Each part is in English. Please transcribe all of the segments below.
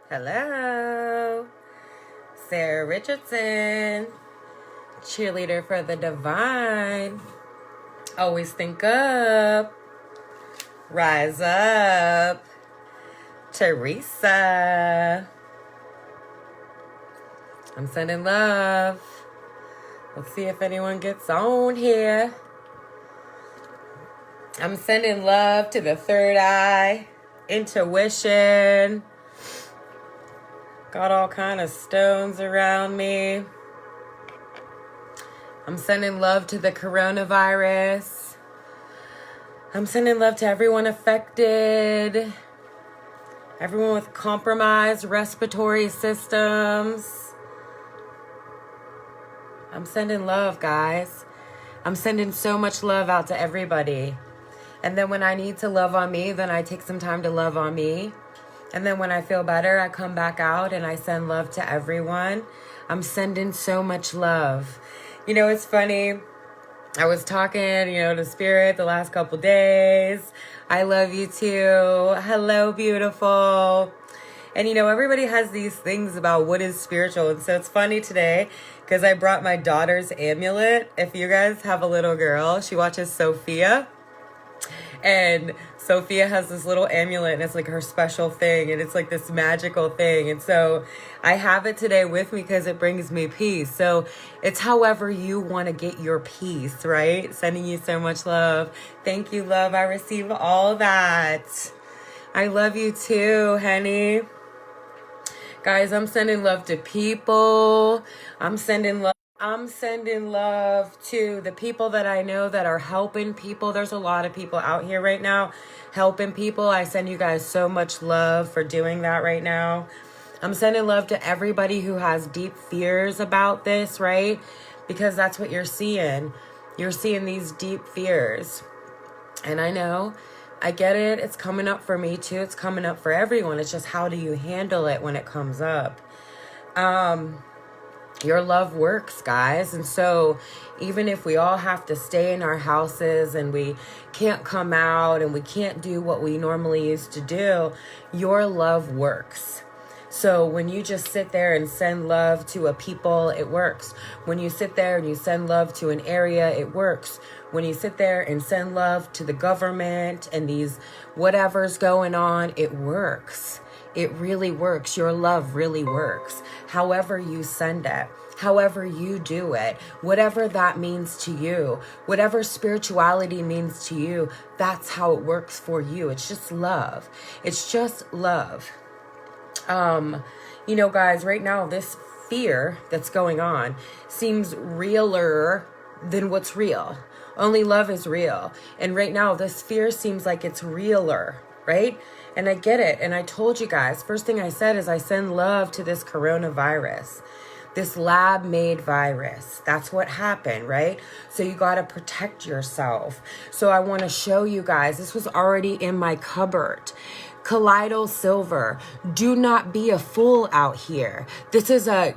Hello, Sarah Richardson, cheerleader for the divine. Always think up, rise up, Teresa. I'm sending love. Let's see if anyone gets on here. I'm sending love to the third eye, intuition. Got all kind of stones around me. I'm sending love to the coronavirus. I'm sending love to everyone affected. Everyone with compromised respiratory systems. I'm sending love, guys. I'm sending so much love out to everybody. And then when I need to love on me, then I take some time to love on me. And then when I feel better, I come back out and I send love to everyone. I'm sending so much love. You know, it's funny. I was talking, to Spirit the last couple days. I love you too. Hello, beautiful. And, everybody has these things about what is spiritual. And so it's funny today because I brought my daughter's amulet. If you guys have a little girl, she watches Sophia. And Sophia has this little amulet and it's like her special thing. And it's like this magical thing. And so I have it today with me because it brings me peace. So it's however you want to get your peace, right? Sending you so much love. Thank you, love. I receive all that. I love you too, honey. Guys, I'm sending love to people. I'm sending love to the people that I know that are helping people. There's a lot of people out here right now helping people. I send you guys so much love for doing that right now. I'm sending love to everybody who has deep fears about this, right? Because that's what you're seeing. You're seeing these deep fears. And I know, I get it. It's coming up for me too. It's coming up for everyone. It's just how do you handle it when it comes up? Your love works, guys. And so even if we all have to stay in our houses and we can't come out and we can't do what we normally used to do, your love works. So when you just sit there and send love to a people, it works. When you sit there and you send love to an area, it works. When you sit there and send love to the government and these whatever's going on, it works. It really works. Your love really works. However you send it, however you do it, whatever that means to you, whatever spirituality means to you, that's how it works for you. It's just love. It's just love. Guys, right now, this fear that's going on seems realer than what's real. Only love is real. And right now, this fear seems like it's realer, right? And I get it. And I told you guys, first thing I said is I send love to this coronavirus, this lab-made virus. That's what happened, right? So you got to protect yourself. So I want to show you guys, this was already in my cupboard. Colloidal silver. Do not be a fool out here. This is a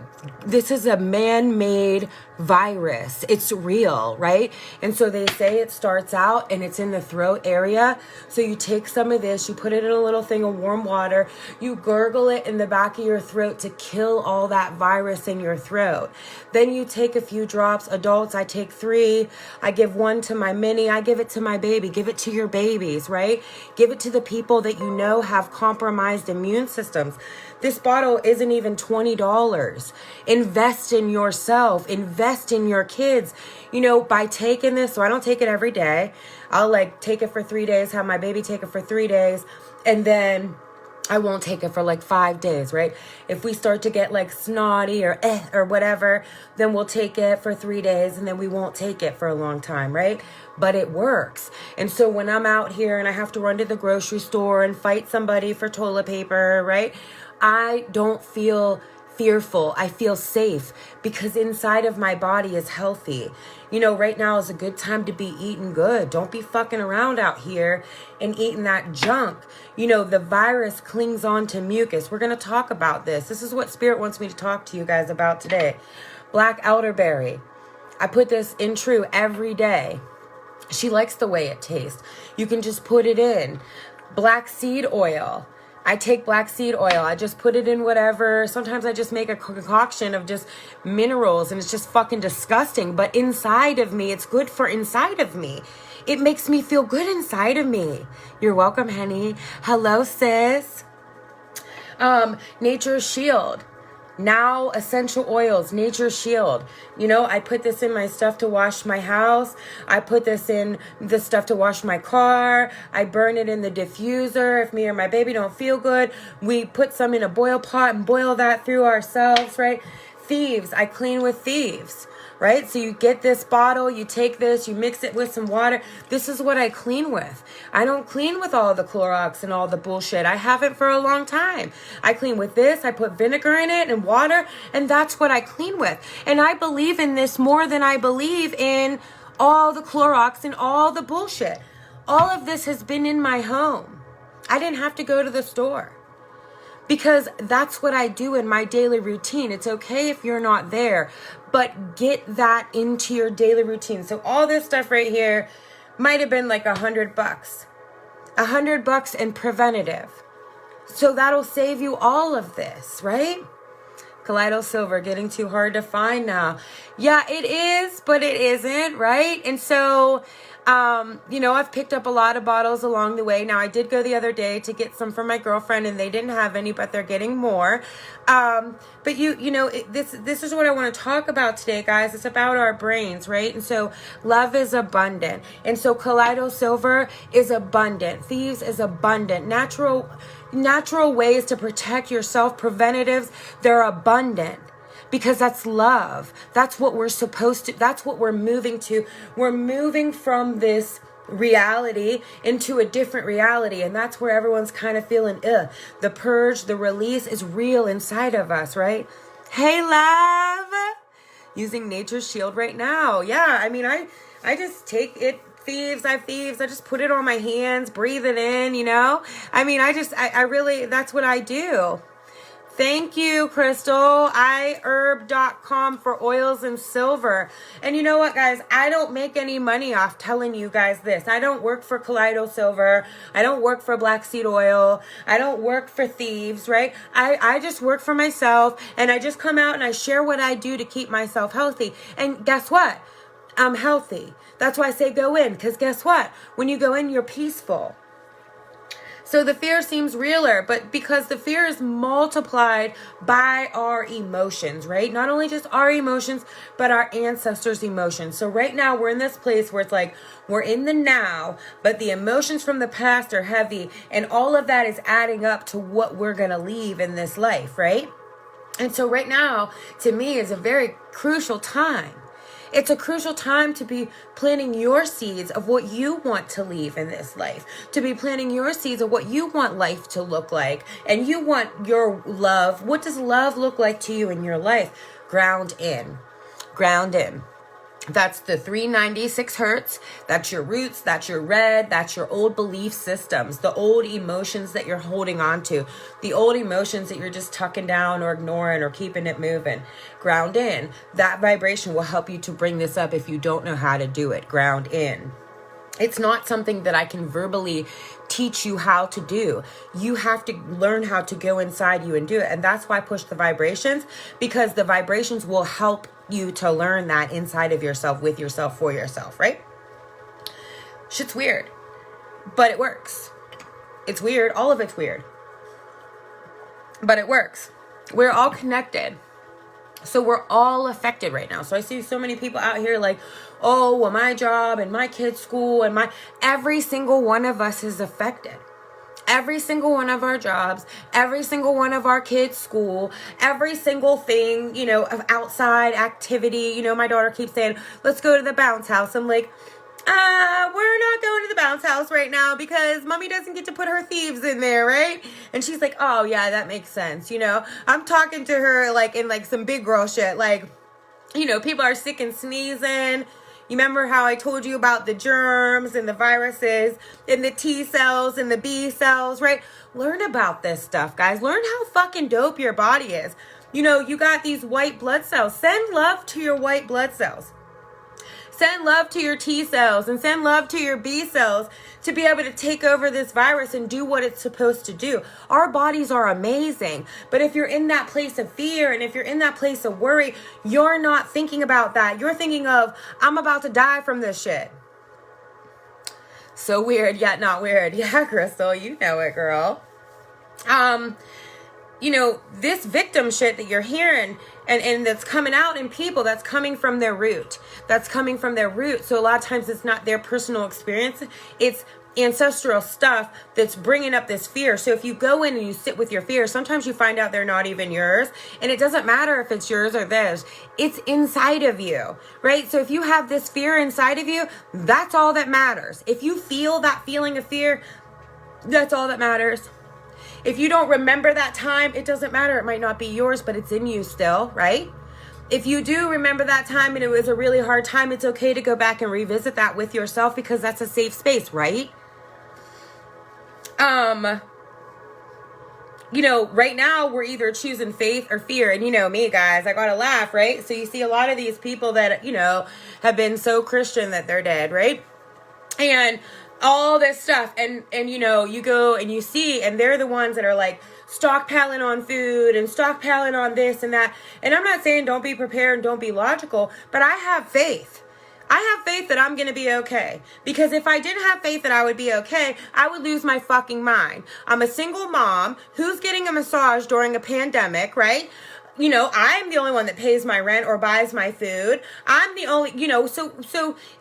man-made virus. It's real, right? And so they say it starts out and it's in the throat area. So you take some of this, you put it in a little thing of warm water, you gurgle it in the back of your throat to kill all that virus in your throat. Then you take a few drops. Adults, I take 3. I give 1 to my mini. I give it to my baby. Give it to your babies, right? Give it to the people that you know have compromised immune systems. This bottle isn't even $20. Invest in yourself. Invest in your kids. By taking this, so I don't take it every day. I'll take it for 3 days, have my baby take it for 3 days, and then I won't take it for 5 days, right? If we start to get snotty or whatever, then we'll take it for 3 days and then we won't take it for a long time, right? But it works. And so when I'm out here and I have to run to the grocery store and fight somebody for toilet paper, right? I don't feel fearful. I feel safe because inside of my body is healthy. Right now is a good time to be eating good. Don't be fucking around out here and eating that junk. The virus clings on to mucus. We're going to talk about this. This is what Spirit wants me to talk to you guys about today. Black elderberry. I put this in True every day. She likes the way it tastes. You can just put it in. Black seed oil. I take black seed oil. I just put it in whatever. Sometimes I just make a concoction of just minerals and it's just fucking disgusting. But inside of me, it's good for inside of me. It makes me feel good inside of me. You're welcome, honey. Hello, sis. Nature's Shield. Now essential oils, Nature's Shield. You know, I put this in my stuff to wash my house. I put this in the stuff to wash my car. I burn it in the diffuser. If me or my baby don't feel good, we put some in a boil pot and boil that through ourselves, right? Thieves, I clean with Thieves. Right? So you get this bottle, you take this, you mix it with some water. This is what I clean with. I don't clean with all the Clorox and all the bullshit. I haven't for a long time. I clean with this. I put vinegar in it and water, and that's what I clean with. And I believe in this more than I believe in all the Clorox and all the bullshit. All of this has been in my home. I didn't have to go to the store. Because that's what I do in my daily routine. It's okay if you're not there, but get that into your daily routine. So all this stuff right here might have been like $100. $100 in preventative. So that'll save you all of this, right? Kaleido Silver getting too hard to find now. Yeah, it is, but it isn't, right? And so, you know, I've picked up a lot of bottles along the way. Now, I did go the other day to get some for my girlfriend, and they didn't have any, but they're getting more. But you know, this is what I want to talk about today, guys. It's about our brains, right? And so, love is abundant, and so Kaleido Silver is abundant. Thieves is abundant. Natural ways to protect yourself, preventatives, they're abundant. Because that's love. That's what we're supposed to, that's what we're moving to. We're moving from this reality into a different reality. And that's where everyone's kind of feeling, the purge, the release is real inside of us, right? Hey, love. Using Nature's Shield right now. Yeah, I mean, I just take it. Thieves. I just put it on my hands, breathe it in, you know? I mean, I really, that's what I do. Thank you, Crystal. iherb.com for oils and silver. And you know what, guys? I don't make any money off telling you guys this. I don't work for Kaleido Silver. I don't work for Black Seed Oil. I don't work for Thieves, right? I just work for myself, and I just come out and I share what I do to keep myself healthy. And guess what? I'm healthy. That's why I say go in, because guess what? When you go in, you're peaceful. So the fear seems realer, but because the fear is multiplied by our emotions, right? Not only just our emotions, but our ancestors' emotions. So right now we're in this place where it's like we're in the now, but the emotions from the past are heavy, and all of that is adding up to what we're going to leave in this life, right? And so right now, to me, is a very crucial time. It's a crucial time to be planting your seeds of what you want to leave in this life, to be planting your seeds of what you want life to look like, and you want your love. What does love look like to you in your life? Ground in. Ground in. That's the 396 hertz. That's your roots. That's your red. That's your old belief systems, the old emotions that you're holding on to, the old emotions that you're just tucking down or ignoring or keeping it moving. Ground in. That vibration will help you to bring this up if you don't know how to do it. Ground in. It's not something that I can verbally teach you how to do. You have to learn how to go inside you and do it. And that's why I push the vibrations, because the vibrations will help you to learn that inside of yourself, with yourself, for yourself, right? Shit's weird, but it works. It's weird. All of it's weird, but it works. We're all connected. So we're all affected right now. So I see so many people out here like, oh, well, my job and my kid's school and every single one of us is affected. Every single one of our jobs, every single one of our kids' school, every single thing, you know, of outside activity. You know, my daughter keeps saying, let's go to the bounce house. I'm like, we're not going to the bounce house right now because mommy doesn't get to put her thieves in there, right? And she's like, oh yeah, that makes sense. You know, I'm talking to her like in like some big girl shit. Like, you know, people are sick and sneezing. You remember how I told you about the germs and the viruses and the T cells and the B cells, right? Learn about this stuff, guys. Learn how fucking dope your body is. You know, you got these white blood cells. Send love to your white blood cells. Send love to your T cells and send love to your B cells to be able to take over this virus and do what it's supposed to do. Our bodies are amazing. But if you're in that place of fear and if you're in that place of worry, you're not thinking about that. You're thinking of, I'm about to die from this shit. So weird, yet not weird. Yeah, Crystal, you know it, girl. You know, this victim shit that you're hearing and that's coming out in people, that's coming from their root. That's coming from their root. So a lot of times it's not their personal experience. It's ancestral stuff that's bringing up this fear. So if you go in and you sit with your fear, sometimes you find out they're not even yours. And it doesn't matter if it's yours or theirs. It's inside of you, right? So if you have this fear inside of you, that's all that matters. If you feel that feeling of fear, that's all that matters. If you don't remember that time, it doesn't matter. It might not be yours, but it's in you still, right? If you do remember that time and it was a really hard time, it's okay to go back and revisit that with yourself because that's a safe space, right? You know, right now we're either choosing faith or fear. And you know me, guys, I gotta laugh, right? So you see a lot of these people that, you know, have been so Christian that they're dead, right? And all this stuff, and you know, you go and you see, and they're the ones that are like stockpiling on food and stockpiling on this and that. And I'm not saying don't be prepared and don't be logical, but I have faith. I have faith that I'm going to be okay. Because if I didn't have faith that I would be okay, I would lose my fucking mind. I'm a single mom who's getting a massage during a pandemic, right? You know, I'm the only one that pays my rent or buys my food. I'm the only, you know, so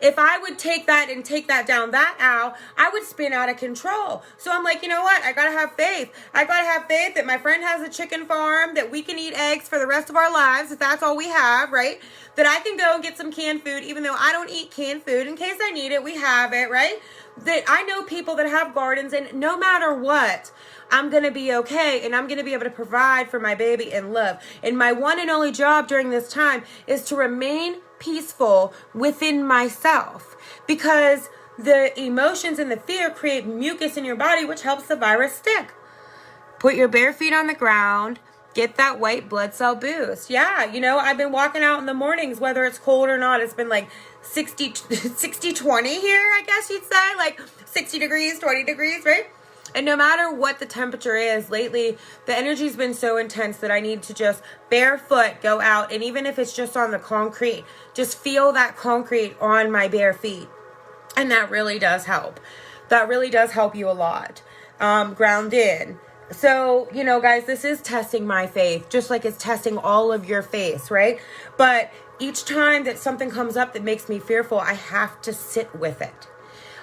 if I would take that and take that down that aisle, I would spin out of control. So I'm like, you know what? I got to have faith. I got to have faith that my friend has a chicken farm, that we can eat eggs for the rest of our lives, if that's all we have, right? That I can go and get some canned food, even though I don't eat canned food. In case I need it, we have it, right? That I know people that have gardens, and no matter what, I'm going to be okay, and I'm going to be able to provide for my baby and love. And my one and only job during this time is to remain peaceful within myself, because the emotions and the fear create mucus in your body, which helps the virus stick. Put your bare feet on the ground. Get that white blood cell boost. Yeah, you know, I've been walking out in the mornings, whether it's cold or not. It's been like 20 here, I guess you'd say. Like 60 degrees, 20 degrees, right? And no matter what the temperature is, lately, the energy's been so intense that I need to just barefoot go out. And even if it's just on the concrete, just feel that concrete on my bare feet. And that really does help. That really does help you a lot. Ground in. So, you know, guys, this is testing my faith, just like it's testing all of your faith, right? But each time that something comes up that makes me fearful, I have to sit with it.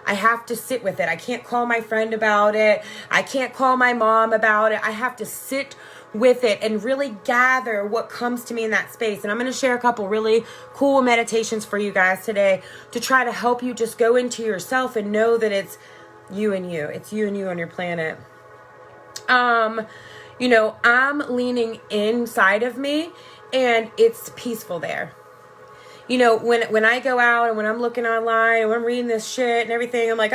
I have to sit with it. I can't call my friend about it. I can't call my mom about it. I have to sit with it and really gather what comes to me in that space. And I'm going to share a couple really cool meditations for you guys today to try to help you just go into yourself and know that it's you and you. It's you and you on your planet. You know, I'm leaning inside of me and it's peaceful there. You know, when I go out and when I'm looking online and when I'm reading this shit and everything, I'm like,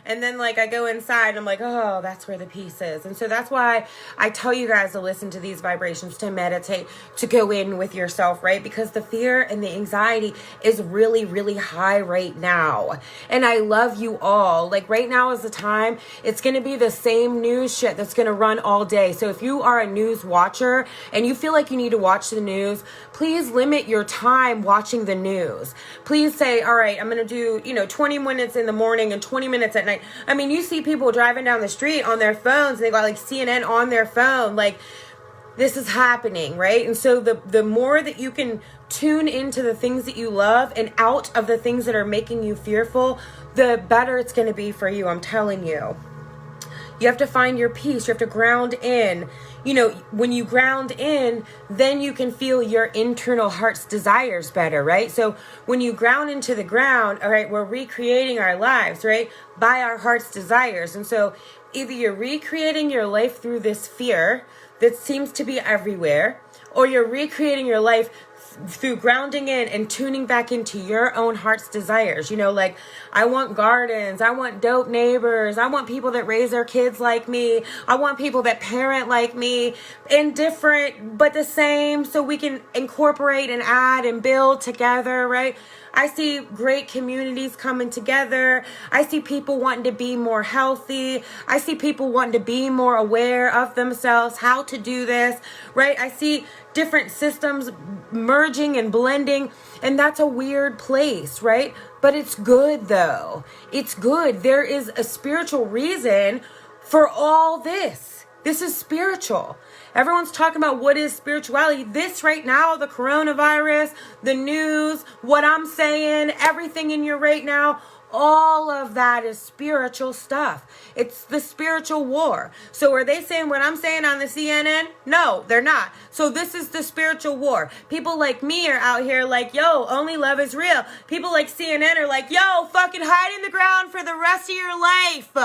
and then like I go inside and I'm like, oh, that's where the peace is. And so that's why I tell you guys to listen to these vibrations, to meditate, to go in with yourself, right? Because the fear and the anxiety is really, really high right now. And I love you all. Like right now is the time. It's going to be the same news shit that's going to run all day. So if you are a news watcher and you feel like you need to watch the news, please limit your time watching the news. Please say, all right, I'm going to do, 20 minutes in the morning and 20 minutes at night. I mean, you see people driving down the street on their phones and they got like CNN on their phone. Like this is happening, right? And so the more that you can tune into the things that you love and out of the things that are making you fearful, the better it's going to be for you. I'm telling you. You have to find your peace. You have to ground in. When you ground in, then you can feel your internal heart's desires better, right? So when you ground into the ground, all right, we're recreating our lives, right? By our heart's desires. And so either you're recreating your life through this fear that seems to be everywhere, or you're recreating your life through grounding in and tuning back into your own heart's desires. You know, like, I want gardens, I want dope neighbors, I want people that raise their kids like me, I want people that parent like me, indifferent but the same, so we can incorporate and add and build together, right? I see great communities coming together. I see people wanting to be more healthy. I see people wanting to be more aware of themselves, how to do this, right? I see different systems merging and blending, and that's a weird place, right? But it's good though. It's good. There is a spiritual reason for all this. This is spiritual. Everyone's talking about what is spirituality. This right now, the coronavirus, the news, what I'm saying, everything in you right now, all of that is spiritual stuff. It's the spiritual war. So are they saying what I'm saying on the CNN? No, they're not. So this is the spiritual war. People like me are out here like, yo, only love is real. People like CNN are like, yo, fucking hide in the ground for the rest of your life.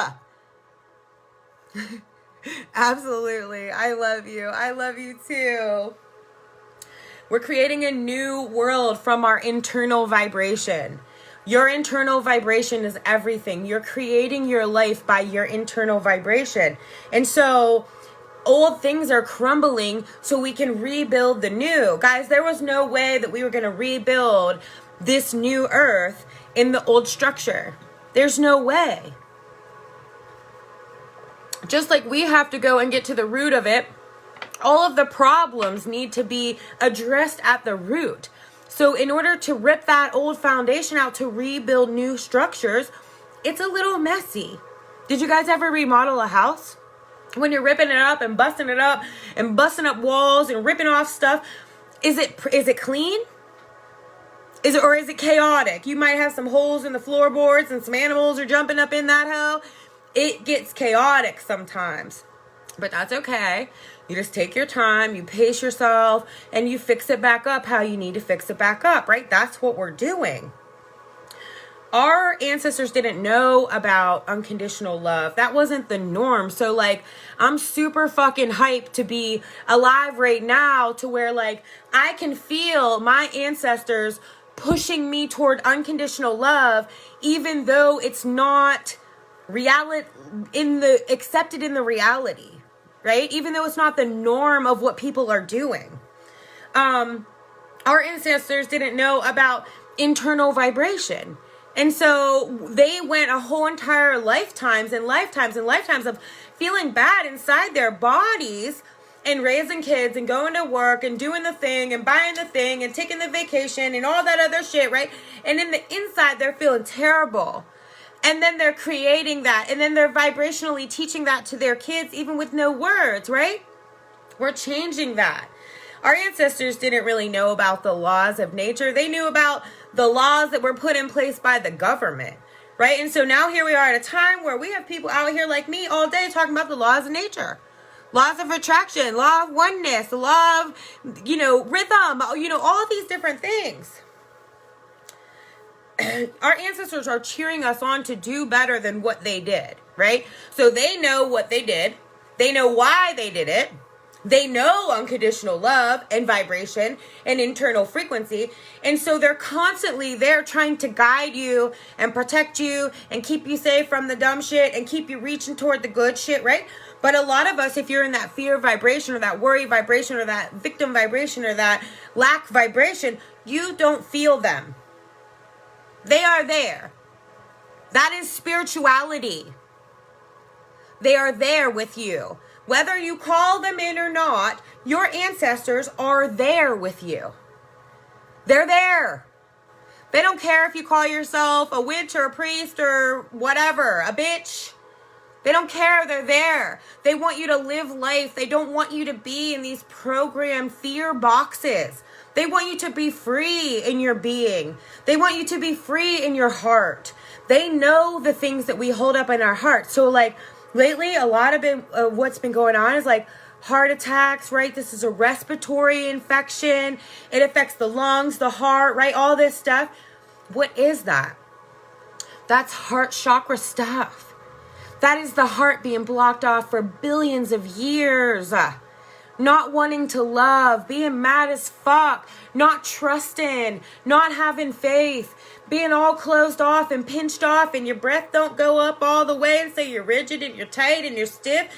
Absolutely. I love you. I love you too. We're creating a new world from our internal vibration. Your internal vibration is everything. You're creating your life by your internal vibration. And so old things are crumbling so we can rebuild the new. Guys, there was no way that we were going to rebuild this new earth in the old structure. There's no way. Just like we have to go and get to the root of it, all of the problems need to be addressed at the root. So in order to rip that old foundation out to rebuild new structures, it's a little messy. Did you guys ever remodel a house? When you're ripping it up and busting up walls and ripping off stuff, is it clean? Is it chaotic? You might have some holes in the floorboards and some animals are jumping up in that hole. It gets chaotic sometimes, but that's okay. You just take your time, you pace yourself, and you fix it back up how you need to fix it back up, right? That's what we're doing. Our ancestors didn't know about unconditional love. That wasn't the norm. So like, I'm super fucking hyped to be alive right now to where like, I can feel my ancestors pushing me toward unconditional love, even though it's not reality accepted in the reality, right? Even though it's not the norm of what people are doing. Our ancestors didn't know about internal vibration. And so they went a whole entire lifetimes and lifetimes and lifetimes of feeling bad inside their bodies and raising kids and going to work and doing the thing and buying the thing and taking the vacation and all that other shit, right? And in the inside, they're feeling terrible. And then they're creating that. And then they're vibrationally teaching that to their kids, even with no words, right? We're changing that. Our ancestors didn't really know about the laws of nature. They knew about the laws that were put in place by the government, right? And so now here we are at a time where we have people out here like me all day talking about the laws of nature. Laws of attraction, law of oneness, the law of, rhythm, all these different things. Our ancestors are cheering us on to do better than what they did, right? So they know what they did. They know why they did it. They know unconditional love and vibration and internal frequency. And so they're constantly there trying to guide you and protect you and keep you safe from the dumb shit and keep you reaching toward the good shit, right? But a lot of us, if you're in that fear vibration or that worry vibration or that victim vibration or that lack vibration, you don't feel them. They are there. That is spirituality. They are there with you. Whether you call them in or not, your ancestors are there with you. They're there. They don't care if you call yourself a witch or a priest or whatever, a bitch. They don't care. They're there. They want you to live life. They don't want you to be in these programmed fear boxes. They want you to be free in your being. They want you to be free in your heart. They know the things that we hold up in our heart. So like lately, a lot of what's been going on is like heart attacks, right? This is a respiratory infection. It affects the lungs, the heart, right? All this stuff. What is that? That's heart chakra stuff. That is the heart being blocked off for billions of years. not wanting to love, being mad as fuck, not trusting, not having faith, being all closed off and pinched off, and your breath don't go up all the way, and so you're rigid and you're tight and you're stiff.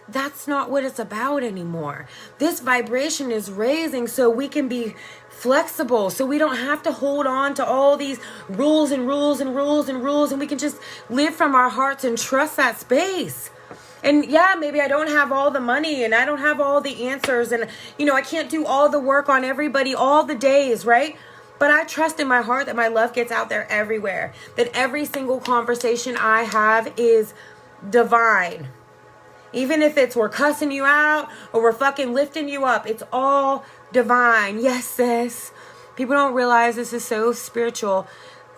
That's not what it's about anymore. This vibration is raising so we can be flexible, so we don't have to hold on to all these rules and rules and rules and rules, and we can just live from our hearts and trust that space. And yeah, maybe I don't have all the money and I don't have all the answers, and I can't do all the work on everybody all the days, right? But I trust in my heart that my love gets out there everywhere, that every single conversation I have is divine. Even if it's we're cussing you out or we're fucking lifting you up, it's all divine. Yes, sis. People don't realize this is so spiritual.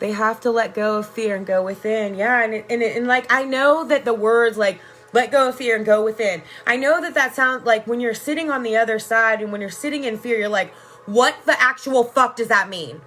They have to let go of fear and go within. Yeah, and like, I know that the words like let go of fear and go within, I know that sounds like when you're sitting on the other side and when you're sitting in fear, you're like, what the actual fuck does that mean?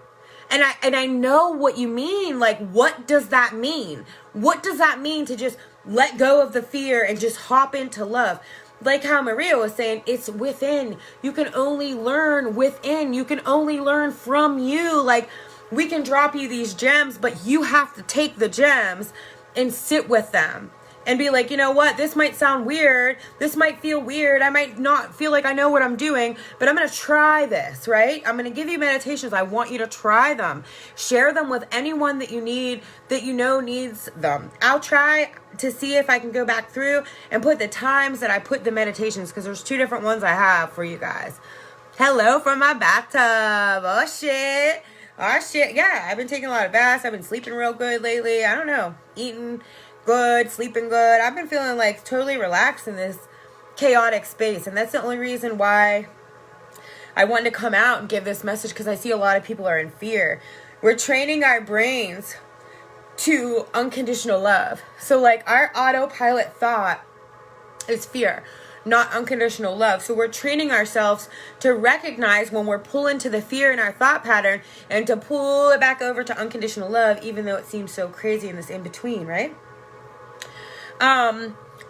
And I know what you mean. Like, what does that mean? What does that mean to just let go of the fear and just hop into love? Like how Maria was saying, it's within. You can only learn within. You can only learn from you. Like, we can drop you these gems, but you have to take the gems and sit with them. And be like, you know what? This might sound weird. This might feel weird. I might not feel like I know what I'm doing, but I'm going to try this, right? I'm going to give you meditations. I want you to try them. Share them with anyone that you need, that you know needs them. I'll try to see if I can go back through and put the times that I put the meditations, because there's 2 different ones I have for you guys. Hello from my bathtub. Oh, shit. Oh, shit. Yeah, I've been taking a lot of baths. I've been sleeping real good lately. I don't know. Eating good, sleeping good. I've been feeling like totally relaxed in this chaotic space, and that's the only reason why I wanted to come out and give this message, because I see a lot of people are in fear. We're training our brains to unconditional love. So like our autopilot thought is fear, not unconditional love. So we're training ourselves to recognize when we're pulling to the fear in our thought pattern and to pull it back over to unconditional love, even though it seems so crazy in this in between, right?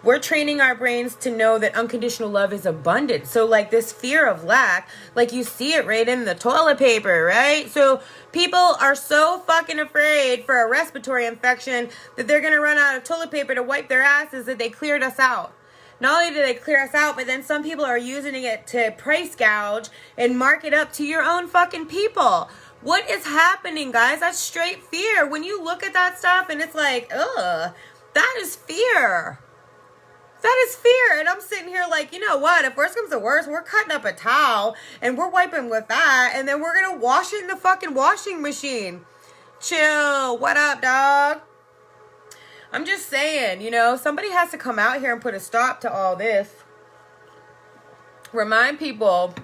We're training our brains to know that unconditional love is abundant. So like this fear of lack, like you see it right in the toilet paper, right? So people are so fucking afraid for a respiratory infection that they're going to run out of toilet paper to wipe their asses that they cleared us out. Not only do they clear us out, but then some people are using it to price gouge and mark it up to your own fucking people. What is happening, guys? That's straight fear. When you look at that stuff and it's like, ugh. That is fear. That is fear. And I'm sitting here like, you know what? If worse comes to worse, we're cutting up a towel and we're wiping with that. And then we're going to wash it in the fucking washing machine. Chill. What up, dog? I'm just saying, somebody has to come out here and put a stop to all this. Remind people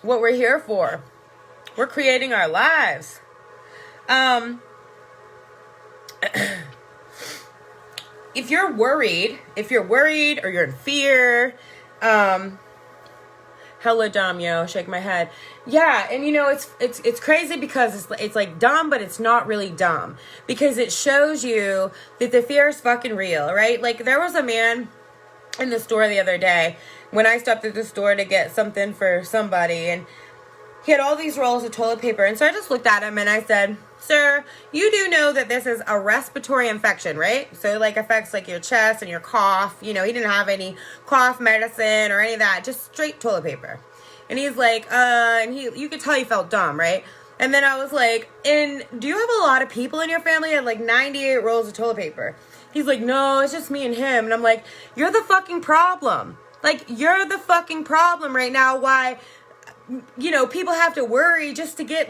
what we're here for. We're creating our lives. If you're worried or you're in fear, hella dumb, shake my head. Yeah, and it's crazy because it's like dumb, but it's not really dumb, because it shows you that the fear is fucking real, right? Like there was a man in the store the other day when I stopped at the store to get something for somebody, and he had all these rolls of toilet paper, and so I just looked at him and I said, sir, you do know that this is a respiratory infection, right? So it affects your chest and your cough. He didn't have any cough medicine or any of that, just straight toilet paper. And he's like, and you could tell he felt dumb, right? And then I was like, and do you have a lot of people in your family? I had 98 rolls of toilet paper. He's like, no, it's just me and him. And I'm like, you're the fucking problem. You're the fucking problem right now. Why, people have to worry just to get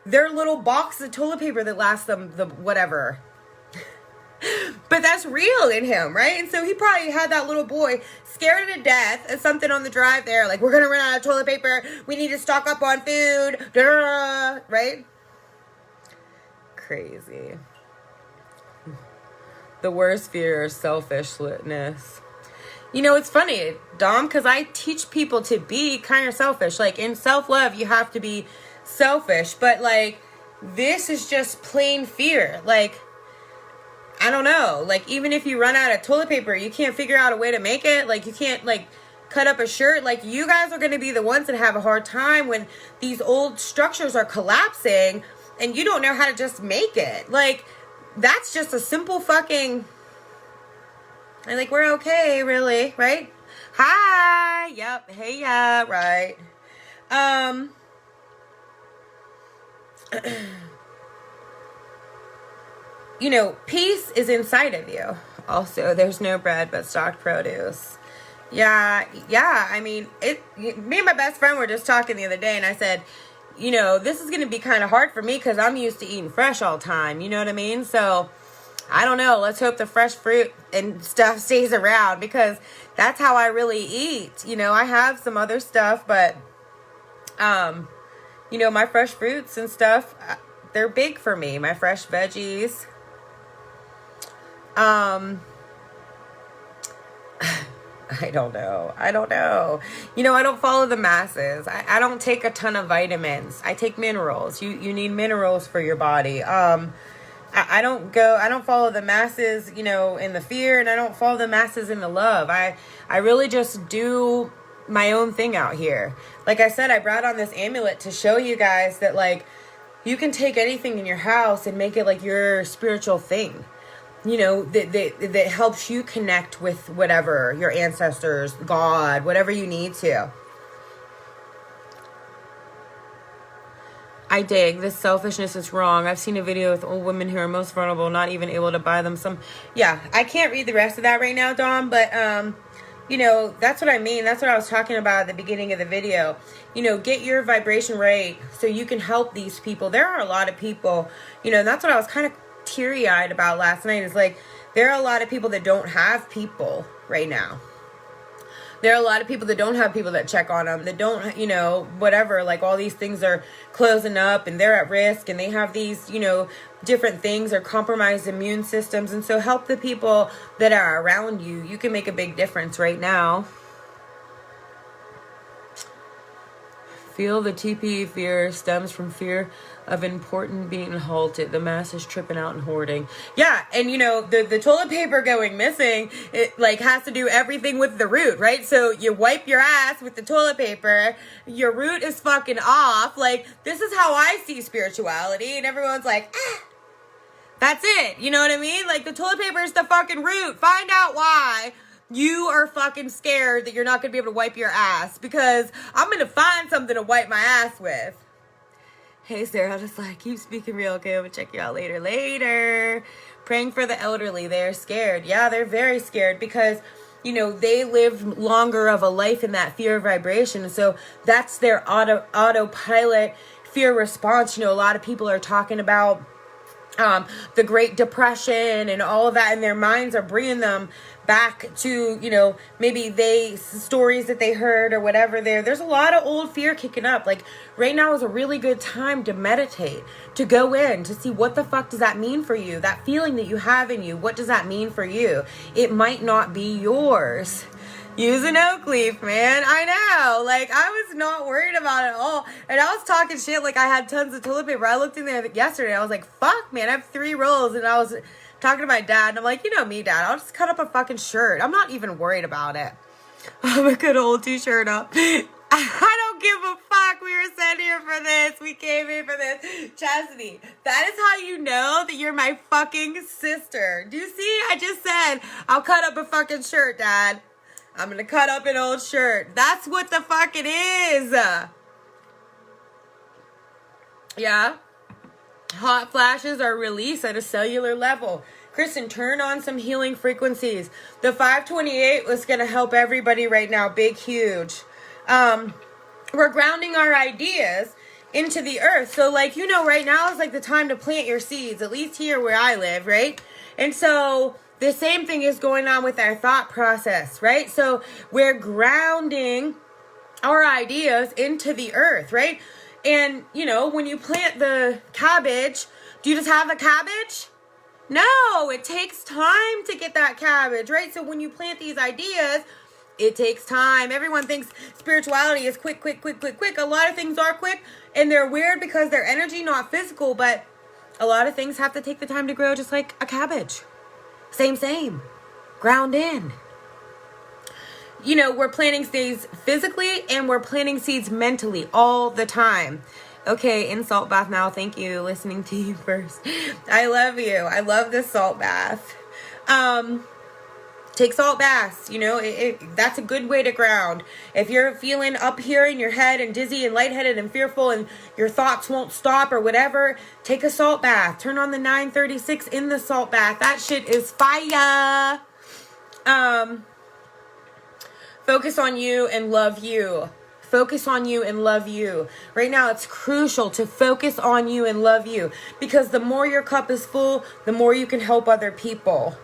their little box of toilet paper that lasts them the whatever. But that's real in him, right? And so he probably had that little boy scared to death of something on the drive there. We're going to run out of toilet paper. We need to stock up on food. Right? Crazy. The worst fear is selfishness. It's funny, Dom, because I teach people to be kind of selfish. In self-love, you have to be selfish. But, this is just plain fear. I don't know. Even if you run out of toilet paper, you can't figure out a way to make it. You can't, cut up a shirt. Like, you guys are going to be the ones that have a hard time when these old structures are collapsing and you don't know how to just make it. Like, that's just a simple fucking, and like, we're okay, really, right? Hi, yep, hey, yeah, right. You know, peace is inside of you. Also, there's no bread but stocked produce. Yeah, I mean, me and my best friend were just talking the other day, and I said, you know, this is going to be kind of hard for me because I'm used to eating fresh all the time. You know what I mean? So, I don't know. Let's hope the fresh fruit and stuff stays around because that's how I really eat. You know, I have some other stuff, but, you know, my fresh fruits and stuff, they're big for me. My fresh veggies. I don't know. You know, I don't follow the masses. I don't take a ton of vitamins. I take minerals. You need minerals for your body. I don't follow the masses, you know, in the fear, and I don't follow the masses in the love. I really just do my own thing out here. Like I said, I brought on this amulet to show you guys that, like, you can take anything in your house and make it like your spiritual thing. You know, that helps you connect with whatever, your ancestors, God, whatever you need to. I dig. This selfishness is wrong. I've seen a video with old women who are most vulnerable, not even able to buy them some. Yeah, I can't read the rest of that right now, Dom, but, you know, that's what I mean. That's what I was talking about at the beginning of the video. You know, get your vibration right so you can help these people. There are a lot of people, you know, and that's what I was kind of teary-eyed about last night, is like, there are a lot of people that don't have people right now. There are a lot of people that don't have people that check on them, that don't, you know, whatever, like, all these things are closing up and they're at risk and they have these, you know, different things or compromised immune systems. And so help the people that are around you. You can make a big difference right now. Feel the TPE fear stems from fear of important being halted. The masses tripping out and hoarding. Yeah, and you know, the toilet paper going missing, it like has to do everything with the root, right? So you wipe your ass with the toilet paper, your root is fucking off. Like, this is how I see spirituality, and everyone's like, that's it. You know what I mean? Like, the toilet paper is the fucking root. Find out why you are fucking scared that you're not going to be able to wipe your ass, because I'm going to find something to wipe my ass with. Hey, Sarah, just like, keep speaking real. Okay, I'm going to check you out later. Praying for the elderly. They're scared. Yeah, they're very scared because, you know, they live longer of a life in that fear vibration. And so that's their autopilot fear response. You know, a lot of people are talking about the Great Depression and all of that, and their minds are bringing them back to, you know, maybe stories that they heard or whatever. There's a lot of old fear kicking up. Like, right now is a really good time to meditate, to go in, to see what the fuck does that mean for you? That feeling that you have in you, what does that mean for you? It might not be yours. Use an oak leaf, man. I know. Like, I was not worried about it at all. And I was talking shit like I had tons of toilet paper. I looked in there yesterday. I was like, fuck, man, I have 3 rolls. And I was talking to my dad. And I'm like, you know me, Dad. I'll just cut up a fucking shirt. I'm not even worried about it. I'm a good old t-shirt up. I don't give a fuck. We were sent here for this. We came in for this. Chastity, that is how you know that you're my fucking sister. Do you see? I just said, I'll cut up a fucking shirt, Dad. I'm going to cut up an old shirt. That's what the fuck it is. Yeah. Hot flashes are released at a cellular level. Kristen, turn on some healing frequencies. The 528 was going to help everybody right now. Big, huge. We're grounding our ideas into the earth. So, like, you know, right now is like the time to plant your seeds, at least here where I live, right? And so the same thing is going on with our thought process, right? So we're grounding our ideas into the earth, right? And, you know, when you plant the cabbage, do you just have the cabbage? No, it takes time to get that cabbage, right? So when you plant these ideas, it takes time. Everyone thinks spirituality is quick. A lot of things are quick, and they're weird because they're energy, not physical, but a lot of things have to take the time to grow, just like a cabbage. Same. Ground in. we're planting seeds physically and we're planting seeds mentally all the time. Okay, in salt bath now. Thank you. Listening to you first. I love you. I love this salt bath. Take salt baths. That's a good way to ground. If you're feeling up here in your head and dizzy and lightheaded and fearful and your thoughts won't stop or whatever, take a salt bath. Turn on the 936 in the salt bath. That shit is fire. Focus on you and love you. Focus on you and love you. Right now, it's crucial to focus on you and love you, because the more your cup is full, the more you can help other people.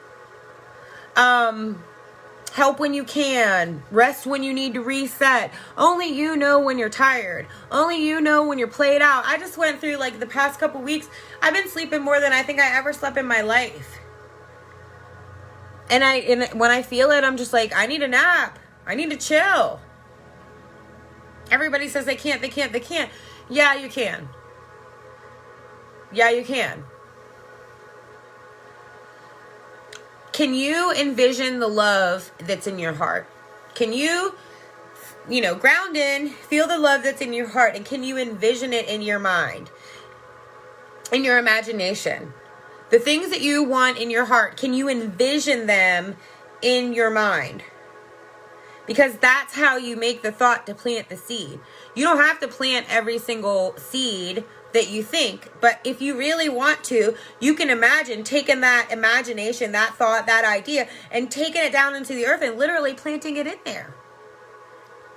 Help when you can. Rest when you need to reset. Only you know when you're tired. Only you know when you're played out. I just went through, the past couple weeks, I've been sleeping more than I think I ever slept in my life. And when I feel it, I'm just like, I need a nap. I need to chill. Everybody says they can't. Yeah, you can. Yeah, you can. Can you envision the love that's in your heart? Can you, ground in, feel the love that's in your heart, and can you envision it in your mind, in your imagination? The things that you want in your heart, can you envision them in your mind? Because that's how you make the thought to plant the seed. You don't have to plant every single seed that you think, but if you really want to, you can imagine taking that imagination, that thought, that idea, and taking it down into the earth and literally planting it in there.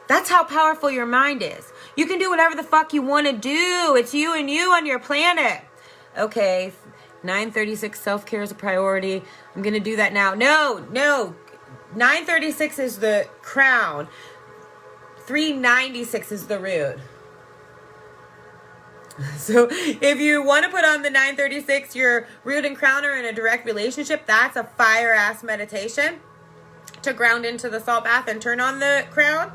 That's how powerful your mind is. You can do whatever the fuck you want to do. It's you and you on your planet. Okay, 936, self-care is a priority. I'm going to do that now. No. 936 is the crown. 396 is the root. So if you want to put on the 936, your root and crown are in a direct relationship. That's a fire-ass meditation to ground into the salt bath and turn on the crown.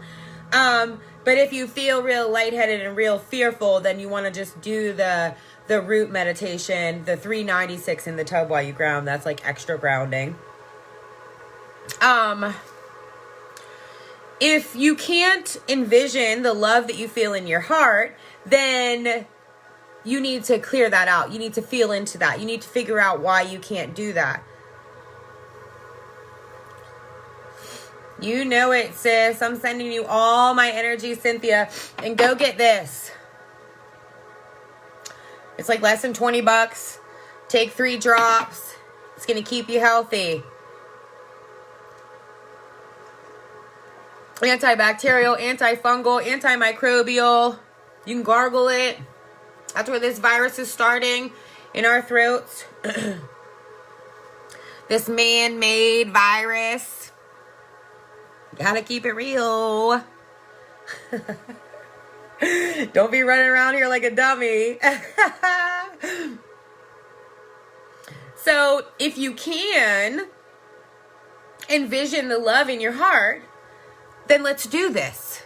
But if you feel real lightheaded and real fearful, then you want to just do the root meditation, the 396 in the tub while you ground. That's like extra grounding. If you can't envision the love that you feel in your heart, then you need to clear that out. You need to feel into that. You need to figure out why you can't do that. You know it, sis. I'm sending you all my energy, Cynthia. And go get this. It's like less than $20. Take 3 drops. It's going to keep you healthy. Antibacterial, antifungal, antimicrobial. You can gargle it. That's where this virus is starting, in our throats. This man-made virus. Gotta keep it real. Don't be running around here like a dummy. So, if you can envision the love in your heart, then let's do this.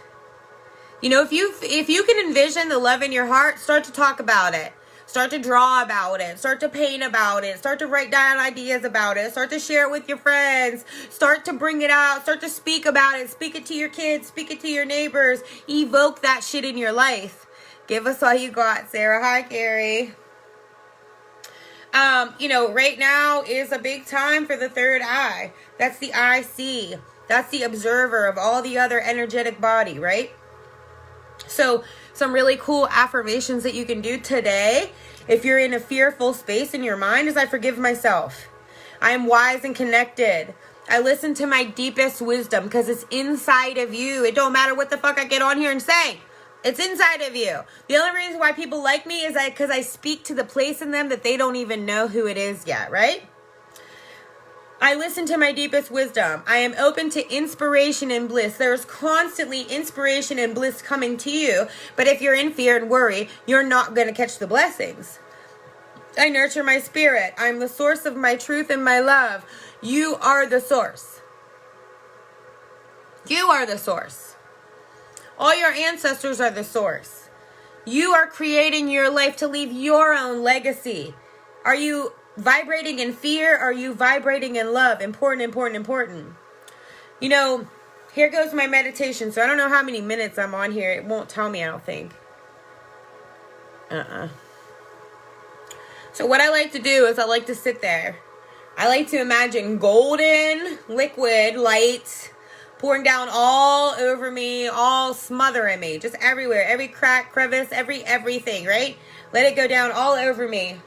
If you can envision the love in your heart, start to talk about it. Start to draw about it. Start to paint about it. Start to write down ideas about it. Start to share it with your friends. Start to bring it out. Start to speak about it. Speak it to your kids. Speak it to your neighbors. Evoke that shit in your life. Give us all you got, Sarah. Hi, Carrie. Right now is a big time for the third eye. That's the eye see. That's the observer of all the other energetic body, right? So some really cool affirmations that you can do today, if you're in a fearful space in your mind, is I forgive myself. I am wise and connected. I listen to my deepest wisdom because it's inside of you. It don't matter what the fuck I get on here and say. It's inside of you. The only reason why people like me is because I speak to the place in them that they don't even know who it is yet, right? I listen to my deepest wisdom. I am open to inspiration and bliss. There's constantly inspiration and bliss coming to you. But if you're in fear and worry, you're not going to catch the blessings. I nurture my spirit. I'm the source of my truth and my love. You are the source. You are the source. All your ancestors are the source. You are creating your life to leave your own legacy. Are you vibrating in fear? Are you vibrating in love? Important. here goes my meditation. So I don't know how many minutes I'm on here. It won't tell me, I don't think. So what I like to do is I like to sit there. I like to imagine golden liquid light pouring down all over me, all smothering me, just everywhere, every crack, crevice, everything, right? Let it go down all over me.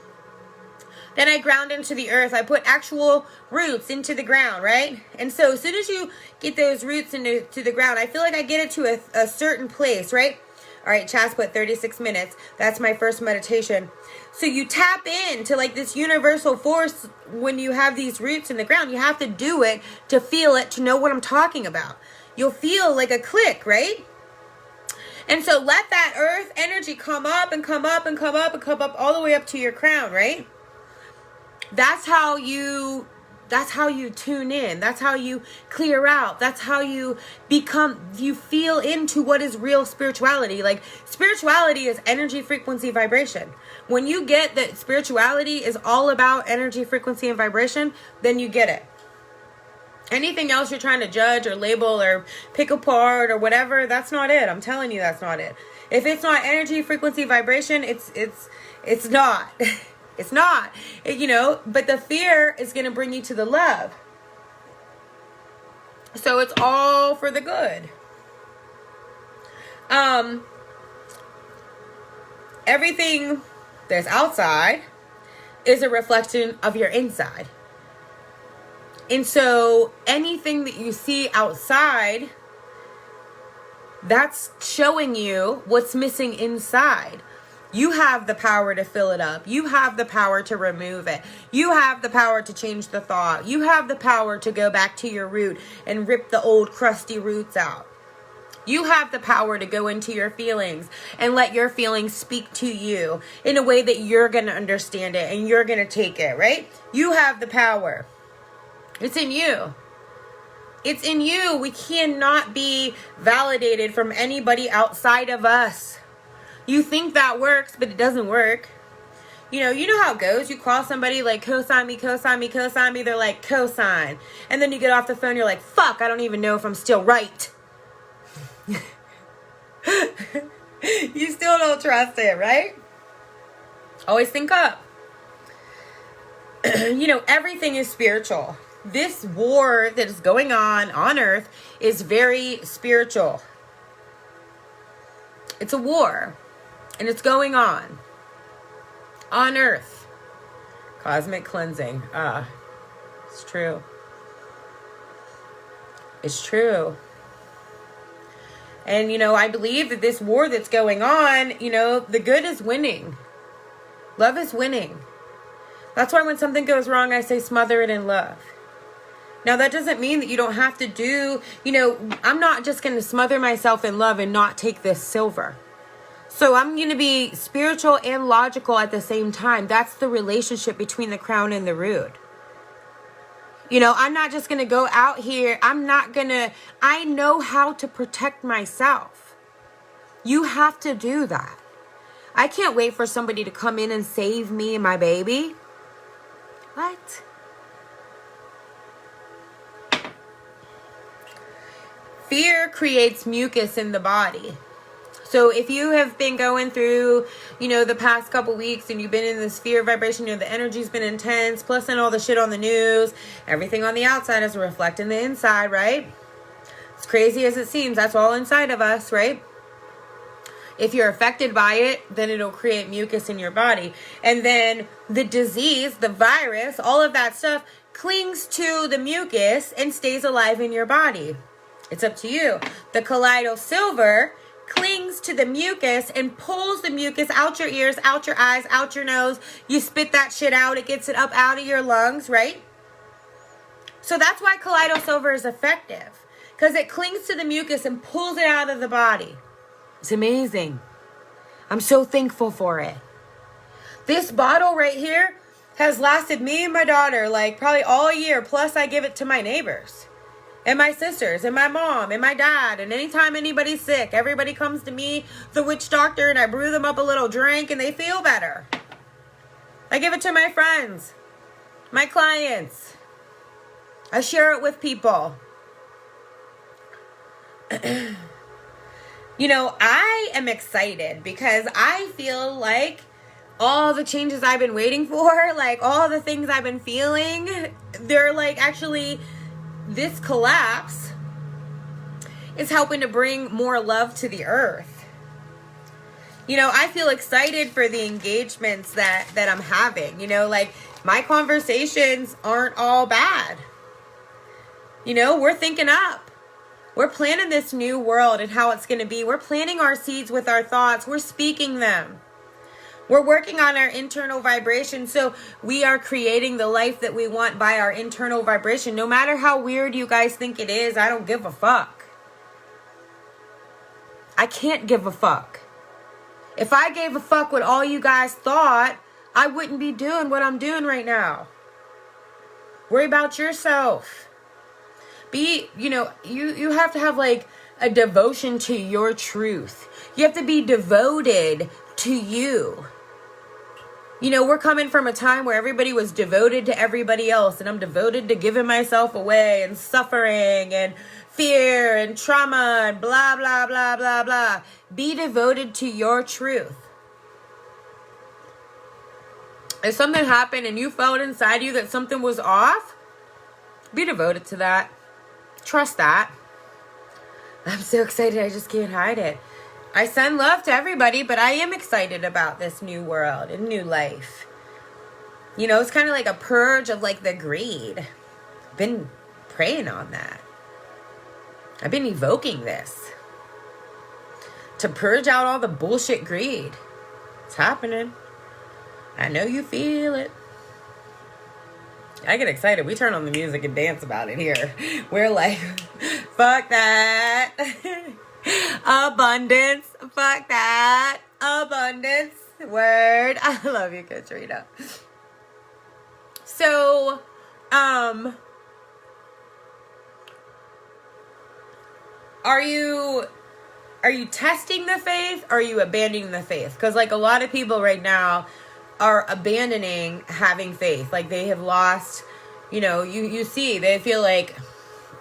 Then I ground into the earth. I put actual roots into the ground, right? And so as soon as you get those roots into the ground, I feel like I get it to a certain place, right? All right, Chaz put 36 minutes. That's my first meditation. So you tap into like this universal force when you have these roots in the ground. You have to do it to feel it, to know what I'm talking about. You'll feel like a click, right? And so let that earth energy come up and come up and come up and come up all the way up to your crown, right? That's how you tune in. That's how you clear out. That's how you feel into what is real spirituality. Like, spirituality is energy, frequency, vibration. When you get that spirituality is all about energy, frequency, and vibration, then you get it. Anything else you're trying to judge or label or pick apart or whatever, that's not it. I'm telling you, that's not it. If it's not energy, frequency, vibration, it's not. It's not, but the fear is going to bring you to the love. So it's all for the good. Everything that's outside is a reflection of your inside. And so anything that you see outside, that's showing you what's missing inside. You have the power to fill it up. You have the power to remove it. You have the power to change the thought. You have the power to go back to your root and rip the old crusty roots out. You have the power to go into your feelings and let your feelings speak to you in a way that you're going to understand it and you're going to take it, right? You have the power. It's in you. It's in you. We cannot be validated from anybody outside of us. You think that works, but it doesn't work. You know how it goes. You call somebody like, cosign me, cosign me, cosign me. They're like, cosign. And then you get off the phone, you're like, fuck, I don't even know if I'm still right. You still don't trust it, right? Always think up. Everything is spiritual. This war that is going on earth is very spiritual. It's a war. And it's going on earth. Cosmic cleansing. It's true. It's true. And, I believe that this war that's going on, the good is winning. Love is winning. That's why when something goes wrong, I say smother it in love. Now, that doesn't mean that you don't have to do, I'm not just going to smother myself in love and not take this silver. So I'm going to be spiritual and logical at the same time. That's the relationship between the crown and the root. I'm not just going to go out here. I know how to protect myself. You have to do that. I can't wait for somebody to come in and save me and my baby. What? Fear creates mucus in the body. So if you have been going through, the past couple weeks and you've been in this fear vibration, the energy's been intense, plus then all the shit on the news, everything on the outside is reflecting the inside, right? As crazy as it seems, that's all inside of us, right? If you're affected by it, then it'll create mucus in your body. And then the disease, the virus, all of that stuff clings to the mucus and stays alive in your body. It's up to you. The Kaleido Silver clings to the mucus and pulls the mucus out your ears, out your eyes, out your nose. You spit that shit out. It gets it up out of your lungs, right? So that's why Kaleido Silver is effective, because it clings to the mucus and pulls it out of the body. It's amazing. I'm so thankful for it. This bottle right here has lasted me and my daughter like probably all year. Plus I give it to my neighbors. And my sisters, and my mom, and my dad, and anytime anybody's sick, everybody comes to me, the witch doctor, and I brew them up a little drink, and they feel better. I give it to my friends, my clients. I share it with people. I am excited because I feel like all the changes I've been waiting for, like all the things I've been feeling, they're like actually, this collapse is helping to bring more love to the earth. I feel excited for the engagements that I'm having. Like my conversations aren't all bad. We're thinking up. We're planning this new world and how it's going to be. We're planting our seeds with our thoughts. We're speaking them. We're working on our internal vibration. So we are creating the life that we want by our internal vibration. No matter how weird you guys think it is, I don't give a fuck. I can't give a fuck. If I gave a fuck what all you guys thought, I wouldn't be doing what I'm doing right now. Worry about yourself. You have to have like a devotion to your truth. You have to be devoted to you. We're coming from a time where everybody was devoted to everybody else, and I'm devoted to giving myself away and suffering and fear and trauma and blah, blah, blah, blah, blah. Be devoted to your truth. If something happened and you felt inside you that something was off, be devoted to that. Trust that. I'm so excited, I just can't hide it. I send love to everybody, but I am excited about this new world and new life. It's kind of like a purge of like the greed. I've been praying on that. I've been evoking this to purge out all the bullshit greed. It's happening. I know you feel it. I get excited. We turn on the music and dance about it here. We're like, fuck that. Abundance. Fuck that. Abundance. Word. I love you, Katrina. So, are you testing the faith or are you abandoning the faith? Because like a lot of people right now are abandoning having faith. Like they have lost, you see, they feel like,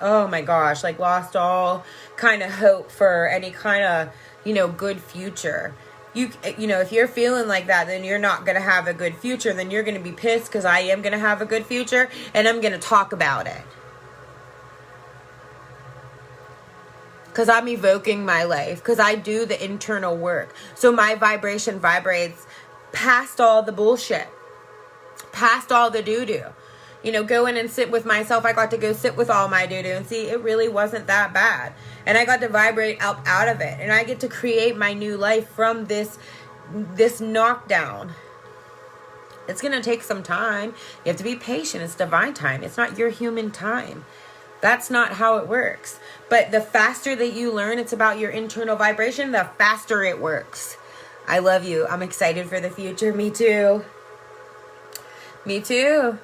oh my gosh, like lost all kind of hope for any kind of, good future. If you're feeling like that, then you're not going to have a good future. Then you're going to be pissed because I am going to have a good future and I'm going to talk about it. Because I'm evoking my life. Because I do the internal work. So my vibration vibrates past all the bullshit. Past all the doo-doo. Go in and sit with myself. I got to go sit with all my doo-doo and see it really wasn't that bad. And I got to vibrate up out of it. And I get to create my new life from this knockdown. It's going to take some time. You have to be patient. It's divine time. It's not your human time. That's not how it works. But the faster that you learn it's about your internal vibration, the faster it works. I love you. I'm excited for the future. Me too. Me too.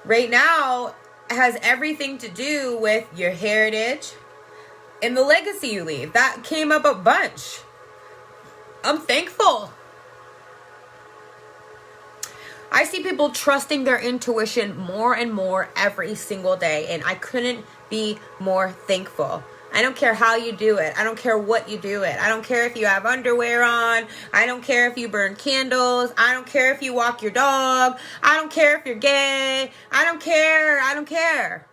Right now has everything to do with your heritage and the legacy you leave. That came up a bunch. I'm thankful. I see people trusting their intuition more and more every single day, and I couldn't be more thankful. I don't care how you do it. I don't care what you do it. I don't care if you have underwear on. I don't care if you burn candles. I don't care if you walk your dog. I don't care if you're gay. I don't care. I don't care.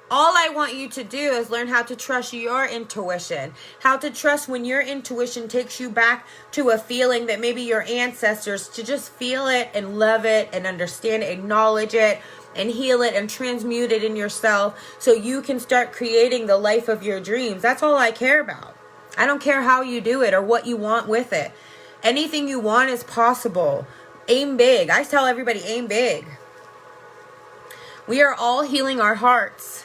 All I want you to do is learn how to trust your intuition. How to trust when your intuition takes you back to a feeling that maybe your ancestors, to just feel it and love it and understand it, acknowledge it and heal it and transmute it in yourself so you can start creating the life of your dreams. That's all I care about. I don't care how you do it or what you want with it. Anything you want is possible. Aim big. I tell everybody, aim big. We are all healing our hearts.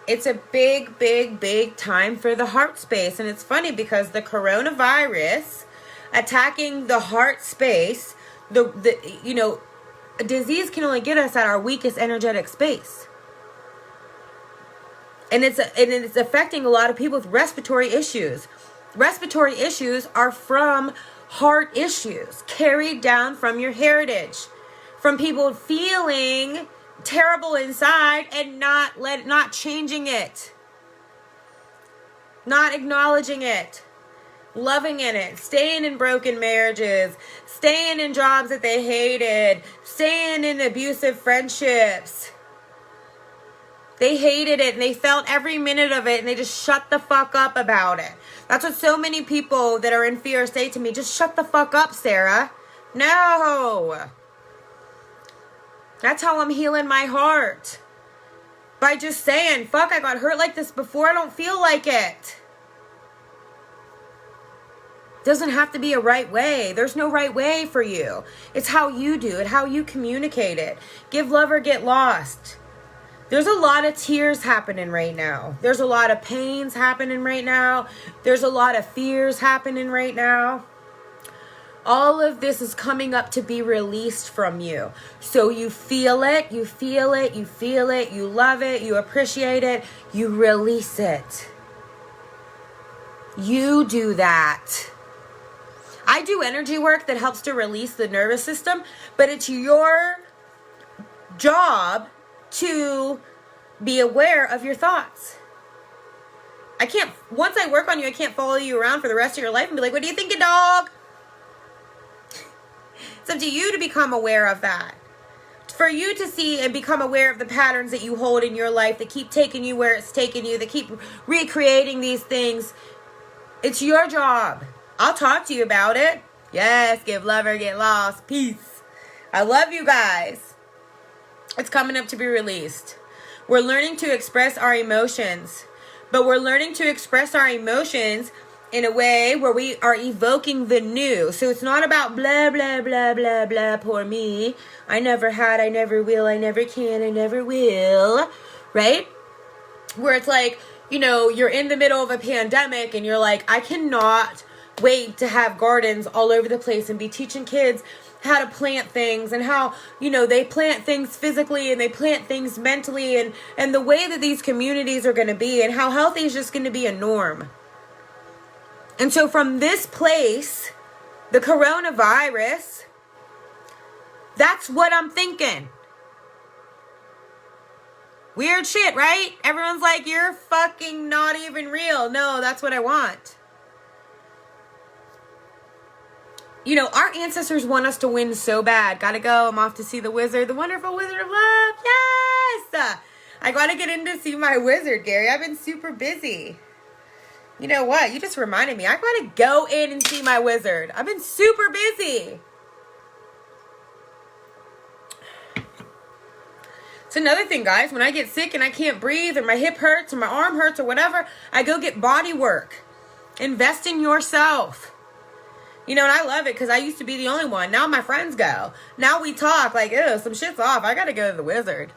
It's a big, big, big time for the heart space. And it's funny because the coronavirus attacking the heart space, a disease can only get us at our weakest energetic space. And it's affecting a lot of people with respiratory issues. Respiratory issues are from heart issues carried down from your heritage. From people feeling terrible inside and not changing it, not acknowledging it, loving in it, staying in broken marriages, staying in jobs that they hated, staying in abusive friendships. They hated it and they felt every minute of it and they just shut the fuck up about it. That's what so many people that are in fear say to me. Just shut the fuck up, Sarah. No. That's how I'm healing my heart. By just saying, fuck, I got hurt like this before. I don't feel like it. Doesn't have to be a right way. There's no right way for you. It's how you do it, how you communicate it. Give love or get lost. There's a lot of tears happening right now. There's a lot of pains happening right now. There's a lot of fears happening right now. All of this is coming up to be released from you. So you feel it, you feel it, you feel it, you love it, you appreciate it, you release it. You do that. I do energy work that helps to release the nervous system, but it's your job to be aware of your thoughts. Once I work on you, I can't follow you around for the rest of your life and be like, what do you think, dog? It's up to you to become aware of that. For you to see and become aware of the patterns that you hold in your life that keep taking you where it's taking you, that keep recreating these things. It's your job. I'll talk to you about it. Yes, give love or get lost. Peace. I love you guys. It's coming up to be released. We're learning to express our emotions. But we're learning to express our emotions in a way where we are evoking the new. So it's not about blah, blah, blah, blah, blah, poor me. I never had, I never will, I never can, I never will. Right? Where it's like, you're in the middle of a pandemic and you're like, I cannot wait to have gardens all over the place and be teaching kids how to plant things and how, they plant things physically and they plant things mentally and the way that these communities are going to be and how healthy is just going to be a norm. And so from this place, the coronavirus, that's what I'm thinking. Weird shit, right? Everyone's like, you're fucking not even real. No, that's what I want. Our ancestors want us to win so bad. Gotta go. I'm off to see the wizard, the wonderful Wizard of Love. Yes! I gotta get in to see my wizard, Gary. I've been super busy. You know what? You just reminded me. I gotta go in and see my wizard. I've been super busy. It's another thing, guys. When I get sick and I can't breathe or my hip hurts or my arm hurts or whatever, I go get body work. Invest in yourself. And I love it because I used to be the only one. Now my friends go. Now we talk like, ew, some shit's off. I gotta go to the wizard.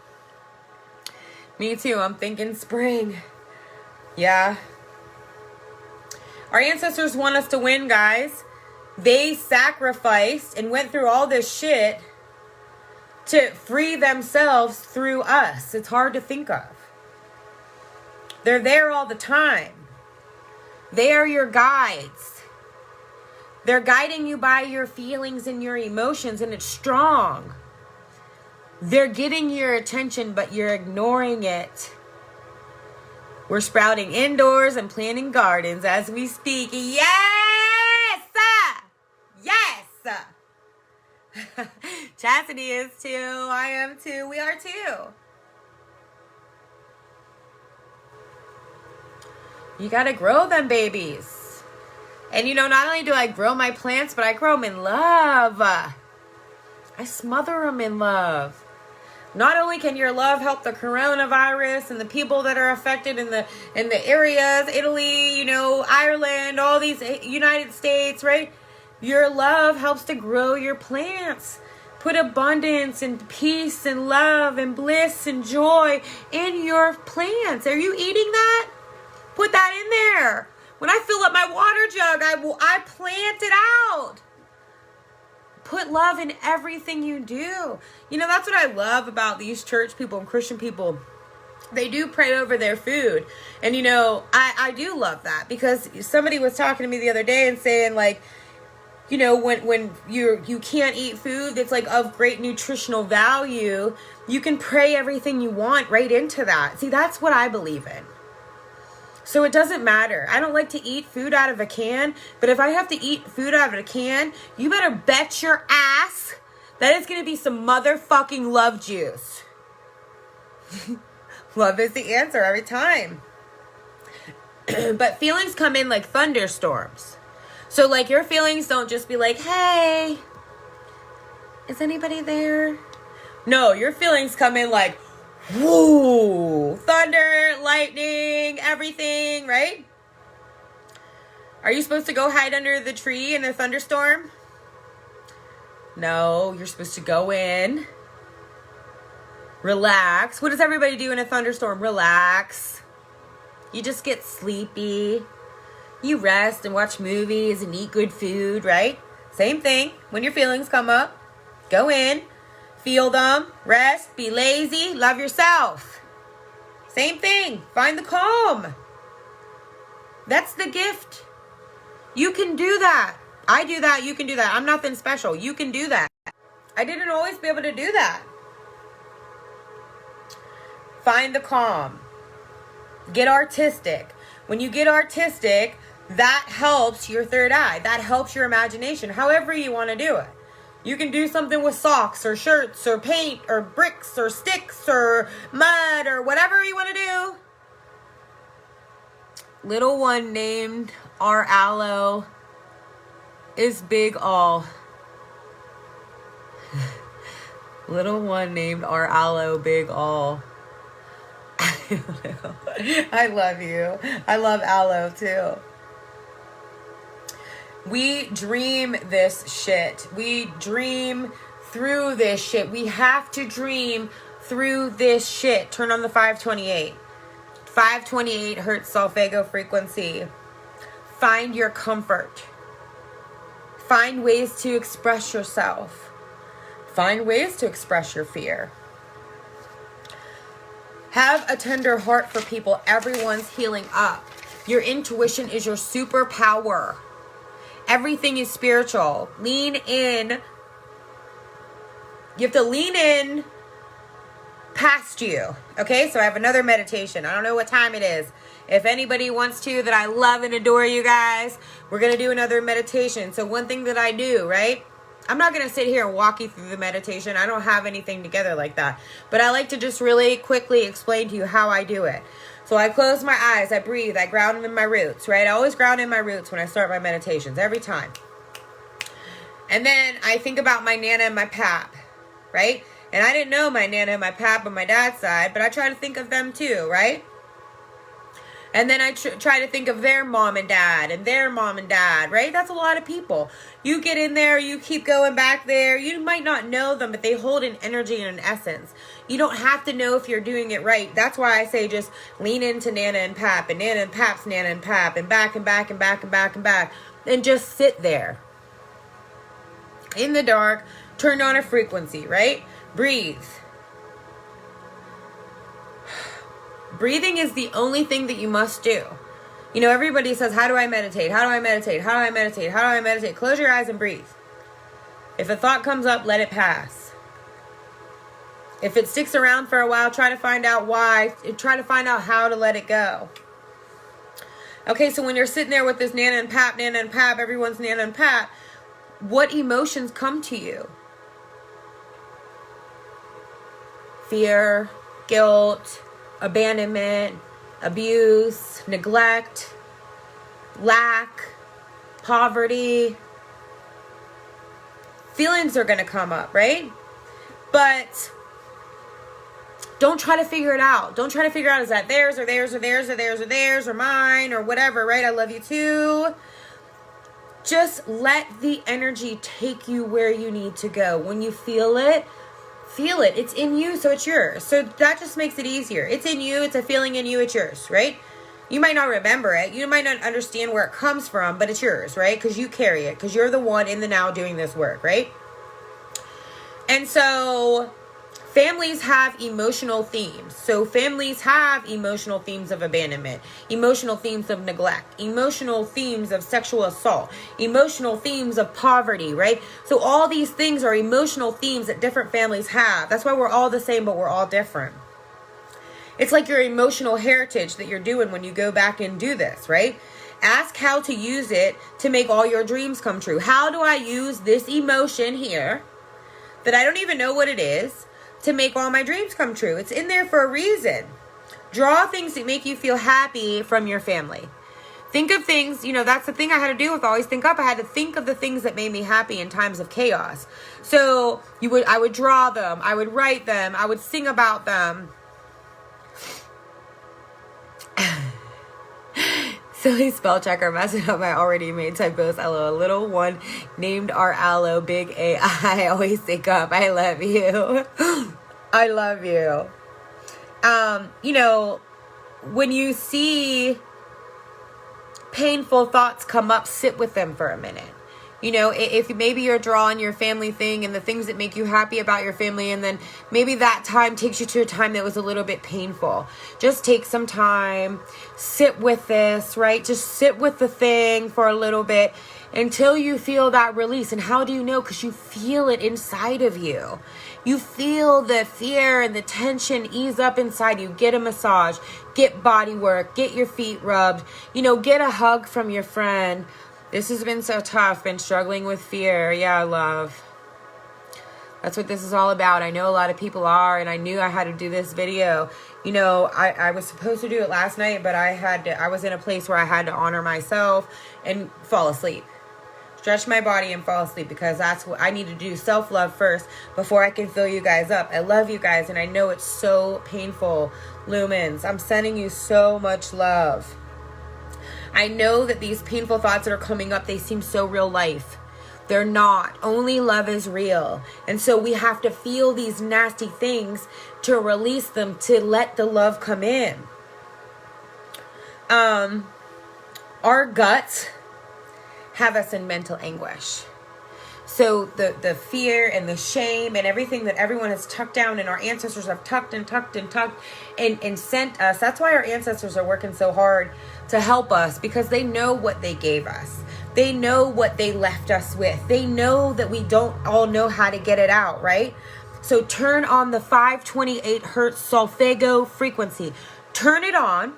Me too. I'm thinking spring. Yeah. Our ancestors want us to win, guys. They sacrificed and went through all this shit to free themselves through us. It's hard to think of. They're there all the time. They are your guides. They're guiding you by your feelings and your emotions, and it's strong. They're getting your attention, but you're ignoring it. We're sprouting indoors and planting gardens as we speak. Yes! Yes! Chastity is too. I am too. We are too. You gotta grow them babies. And not only do I grow my plants, but I grow them in love. I smother them in love. Not only can your love help the coronavirus and the people that are affected in the areas, Italy, Ireland, all these United States, right? Your love helps to grow your plants. Put abundance and peace and love and bliss and joy in your plants. Are you eating that? Put that in there. When I fill up my water jug, I plant it out. Put love in everything you do. That's what I love about these church people and Christian people. They do pray over their food. And, I do love that because somebody was talking to me the other day and saying, like, you know, when you can't eat food that's like of great nutritional value, you can pray everything you want right into that. See, that's what I believe in. So it doesn't matter. I don't like to eat food out of a can, but if I have to eat food out of a can, you better bet your ass that it's going to be some motherfucking love juice. Love is the answer every time. But feelings come in like thunderstorms. So like your feelings don't just be like, hey, is anybody there? No, your feelings come in like, whoo, thunder, lightning, everything, right? Are you supposed to go hide under the tree in a thunderstorm? No, you're supposed to go in, relax. What does everybody do in a thunderstorm? Relax. You just get sleepy. You rest and watch movies and eat good food, right? Same thing. When your feelings come up, go in, feel them, rest, be lazy, love yourself. Same thing. Find the calm. That's the gift. You can do that. I do that. You can do that. I'm nothing special. You can do that. I didn't always be able to do that. Find the calm. Get artistic. When you get artistic, that helps your third eye. That helps your imagination, however you want to do it. You can do something with socks or shirts or paint or bricks or sticks or mud or whatever you want to do. Little one named our aloe is big all. Little one named our aloe big all. I love you. I love aloe too. We dream this shit. We dream through this shit. We have to dream through this shit. Turn on the 528. 528 hertz solfeggio frequency. Find your comfort. Find ways to express yourself. Find ways to express your fear. Have a tender heart for people. Everyone's healing up. Your intuition is your superpower. Everything is spiritual. Lean in. You have to lean in past you. Okay, so I have another meditation. I don't know what time it is. If anybody wants to, that I love and adore you guys, we're going to do another meditation. So one thing that I do, right? I'm not going to sit here and walk you through the meditation. I don't have anything together like that. But I like to just really quickly explain to you how I do it. So I close my eyes, I breathe, I ground in my roots, right? I always ground in my roots when I start my meditations, every time. And then I think about my Nana and my Pap, right? And I didn't know my Nana and my Pap on my dad's side, but I try to think of them too, right? And then I try to think of their mom and dad and their mom and dad, right? That's a lot of people. You get in there, you keep going back there. You might not know them, but they hold an energy and an essence. You don't have to know if you're doing it right. That's why I say just lean into Nana and Pap and Nana and Pap's Nana and Pap and back and back and back and back and back. And just sit there in the dark, turn on a frequency, right? Breathe. Breathing is the only thing that you must do. You know, everybody says, how do I meditate? How do I meditate? How do I meditate? How do I meditate? Close your eyes and breathe. If a thought comes up, let it pass. If it sticks around for a while, try to find out why. Try to find out how to let it go. Okay, so when you're sitting there with this Nana and Pap, everyone's Nana and Pap, what emotions come to you? Fear, guilt, abandonment, abuse, neglect, lack, poverty. Feelings are going to come up, right? But don't try to figure it out. Don't try to figure out, is that theirs or theirs or theirs or theirs or theirs or mine or whatever, right? I love you too. Just let the energy take you where you need to go. When you feel it. It's in you, so it's yours. So that just makes it easier. It's in you. It's a feeling in you. It's yours, right? You might not remember it. You might not understand where it comes from, but it's yours, right? Because you carry it. Because you're the one in the now doing this work, right? And so Families have emotional themes. So families have emotional themes of abandonment, emotional themes of neglect, emotional themes of sexual assault, emotional themes of poverty, right? So all these things are emotional themes that different families have. That's why we're all the same, but we're all different. It's like your emotional heritage that you're doing when you go back and do this, right? Ask how to use it to make all your dreams come true. How do I use this emotion here that I don't even know what it is to make all my dreams come true? It's in there for a reason. Draw things that make you feel happy from your family. Think of things, that's the thing I had to do with Always Think Up. I had to think of the things that made me happy in times of chaos. So I would draw them, I would write them, I would sing about them. Silly spell checker messing up my already made typos. LOL. Little one named our aloe. Big A. I always think up. I love you. I love you. When you see painful thoughts come up, sit with them for a minute. If maybe you're drawing your family thing and the things that make you happy about your family, and then maybe that time takes you to a time that was a little bit painful. Just take some time, sit with this, right? Just sit with the thing for a little bit until you feel that release. And how do you know? Because you feel it inside of you. You feel the fear and the tension ease up inside you. Get a massage, get body work, get your feet rubbed, get a hug from your friend. This has been so tough, been struggling with fear. Yeah, love. That's what this is all about. I know a lot of people are, and I knew I had to do this video. I was supposed to do it last night, but I was in a place where I had to honor myself and fall asleep. Stretch my body and fall asleep, because that's what I need to do. Self-love first before I can fill you guys up. I love you guys, and I know it's so painful. Lumens, I'm sending you so much love. I know that these painful thoughts that are coming up, they seem so real life. They're not. Only love is real. And so we have to feel these nasty things to release them, to let the love come in. Our guts have us in mental anguish. So the fear and the shame and everything that everyone has tucked down, and our ancestors have tucked and tucked and tucked and sent us. That's why our ancestors are working so hard to help us, because they know what they gave us. They know what they left us with. They know that we don't all know how to get it out, right? So turn on the 528 hertz solfego frequency. Turn it on.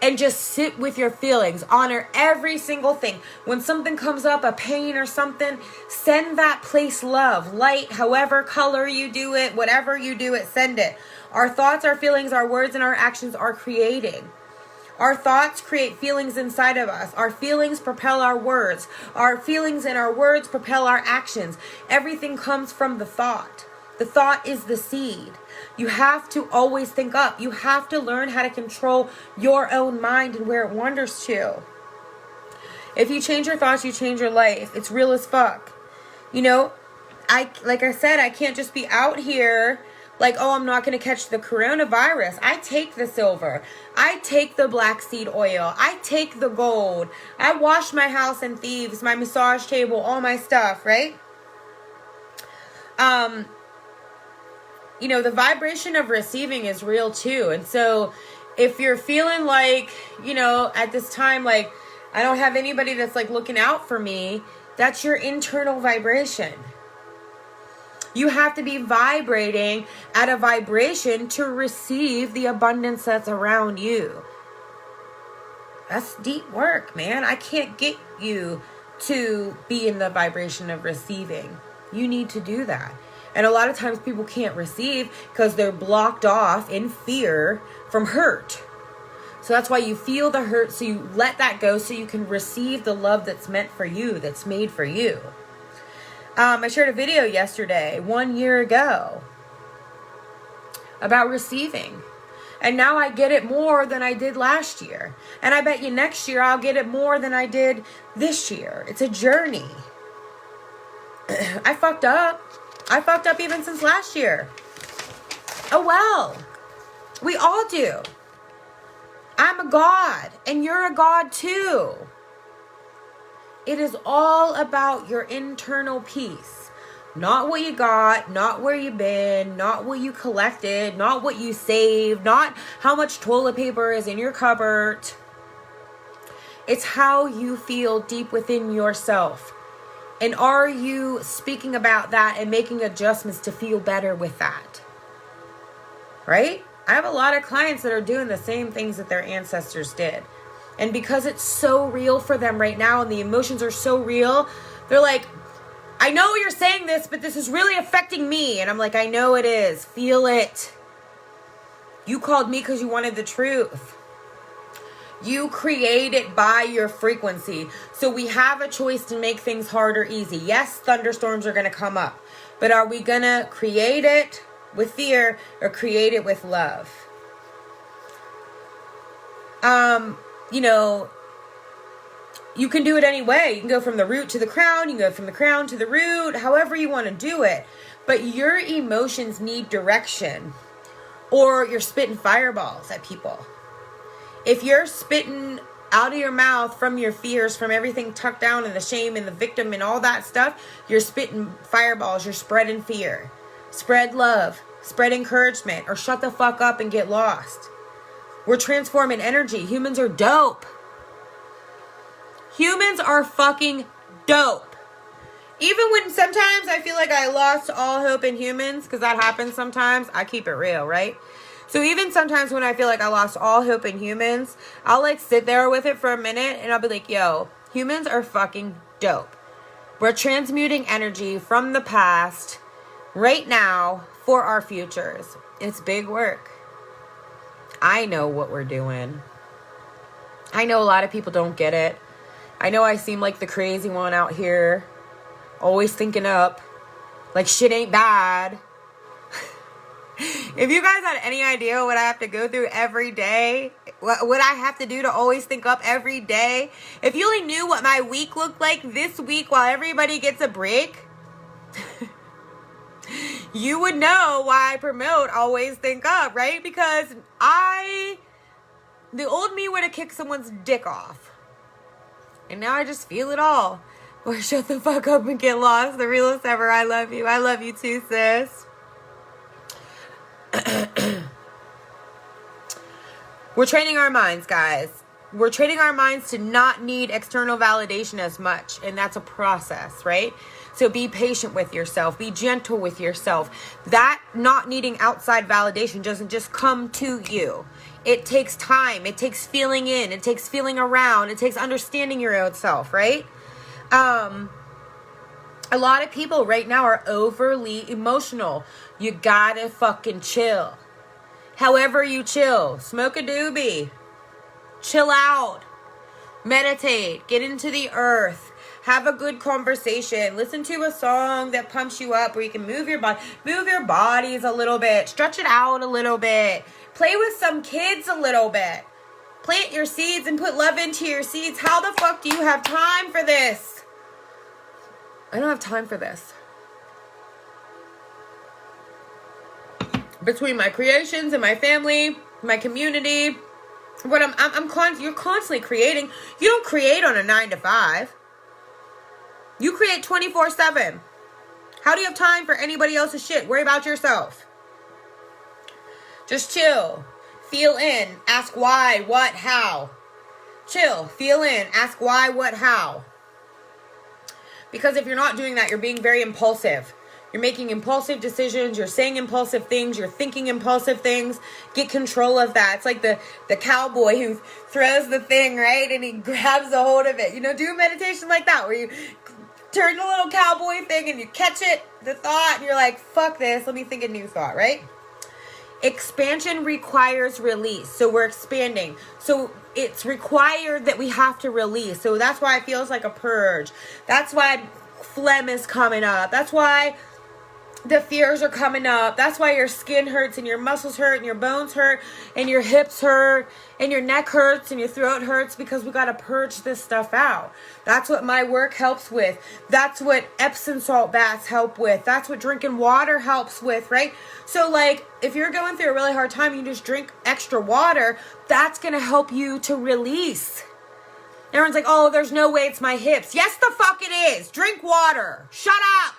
And just sit with your feelings. Honor every single thing. When something comes up, a pain or something, send that place love, light, however color you do it, whatever you do it, send it. Our thoughts, our feelings, our words, and our actions are creating. Our thoughts create feelings inside of us. Our feelings propel our words. Our feelings and our words propel our actions. Everything comes from the thought. The thought is the seed. You have to always think up. You have to learn how to control your own mind and where it wanders to. If you change your thoughts, you change your life. It's real as fuck. Like I said, I can't just be out here like, oh, I'm not going to catch the coronavirus. I take the silver. I take the black seed oil. I take the gold. I wash my house in thieves, my massage table, all my stuff, right? The vibration of receiving is real too. And so if you're feeling like, at this time, like, I don't have anybody that's like looking out for me, that's your internal vibration. You have to be vibrating at a vibration to receive the abundance that's around you. That's deep work, man. I can't get you to be in the vibration of receiving. You need to do that. And a lot of times people can't receive because they're blocked off in fear from hurt. So that's why you feel the hurt, so you let that go so you can receive the love that's meant for you, that's made for you. I shared a video yesterday, 1 year ago, about receiving. And now I get it more than I did last year. And I bet you next year I'll get it more than I did this year. It's a journey. I fucked up. I fucked up even since last year. Oh well. We all do. I'm a god, and you're a god too. It is all about your internal peace. Not what you got, not where you've been, not what you collected, not what you saved, not how much toilet paper is in your cupboard. It's how you feel deep within yourself. And are you speaking about that and making adjustments to feel better with that? Right? I have a lot of clients that are doing the same things that their ancestors did. And because it's so real for them right now and the emotions are so real, they're like, I know you're saying this, but this is really affecting me. And I'm like, I know it is. Feel it. You called me because you wanted the truth. You create it by your frequency. So we have a choice to make things hard or easy. Yes, thunderstorms are going to come up. But are we going to create it with fear or create it with love? You know, you can do it any way. You can go from the root to the crown. You can go from the crown to the root, however you want to do it. But your emotions need direction, or you're spitting fireballs at people. If you're spitting out of your mouth from your fears, from everything tucked down and the shame and the victim and all that stuff, you're spitting fireballs. You're spreading fear. Spread love. Spread encouragement. Or shut the fuck up and get lost. We're transforming energy. Humans are dope. Humans are fucking dope. Even when sometimes I feel like I lost all hope in humans, because that happens sometimes, I keep it real, right? So even sometimes when I feel like I lost all hope in humans, I'll like sit there with it for a minute and I'll be like, yo, humans are fucking dope. We're transmuting energy from the past right now for our futures. It's big work. I know what we're doing. I know a lot of people don't get it. I know I seem like the crazy one out here, always thinking up, like shit ain't bad. If you guys had any idea what I have to go through every day, what I have to do to always think up every day, if you only knew what my week looked like this week while everybody gets a break, you would know why I promote always think up, right? Because the old me would have kicked someone's dick off. And now I just feel it all. Or shut the fuck up and get lost. The realest ever. I love you. I love you too, sis. We're training our minds, guys. We're training our minds to not need external validation as much. And that's a process, right? So be patient with yourself. Be gentle with yourself. That not needing outside validation doesn't just come to you. It takes time. It takes feeling in. It takes feeling around. It takes understanding your own self, right? A lot of people right now are overly emotional. You gotta fucking chill. However you chill. Smoke a doobie. Chill out. Meditate. Get into the earth. Have a good conversation. Listen to a song that pumps you up where you can move your body. Move your bodies a little bit. Stretch it out a little bit. Play with some kids a little bit. Plant your seeds and put love into your seeds. How the fuck do you have time for this? I don't have time for this. Between my creations and my family, my community, what you're constantly creating. You don't create on a 9 to 5. You create 24/7. How do you have time for anybody else's shit? Worry about yourself. Just chill. Feel in. Ask why, what, how. Chill. Feel in. Ask why, what, how. Because if you're not doing that, you're being very impulsive. You're making impulsive decisions. You're saying impulsive things. You're thinking impulsive things. Get control of that. It's like the cowboy who throws the thing, right? And he grabs a hold of it. You know, do a meditation like that where you turn the little cowboy thing and you catch it, the thought, and you're like, fuck this. Let me think a new thought, right? Expansion requires release. So we're expanding. So it's required that we have to release. So that's why it feels like a purge. That's why phlegm is coming up. That's why the fears are coming up. That's why your skin hurts and your muscles hurt and your bones hurt and your hips hurt and your neck hurts and your throat hurts, because we got to purge this stuff out. That's what my work helps with. That's what Epsom salt baths help with. That's what drinking water helps with, right? So like if you're going through a really hard time, you just drink extra water. That's going to help you to release. Everyone's like, oh, there's no way it's my hips. Yes, the fuck it is. Drink water. Shut up.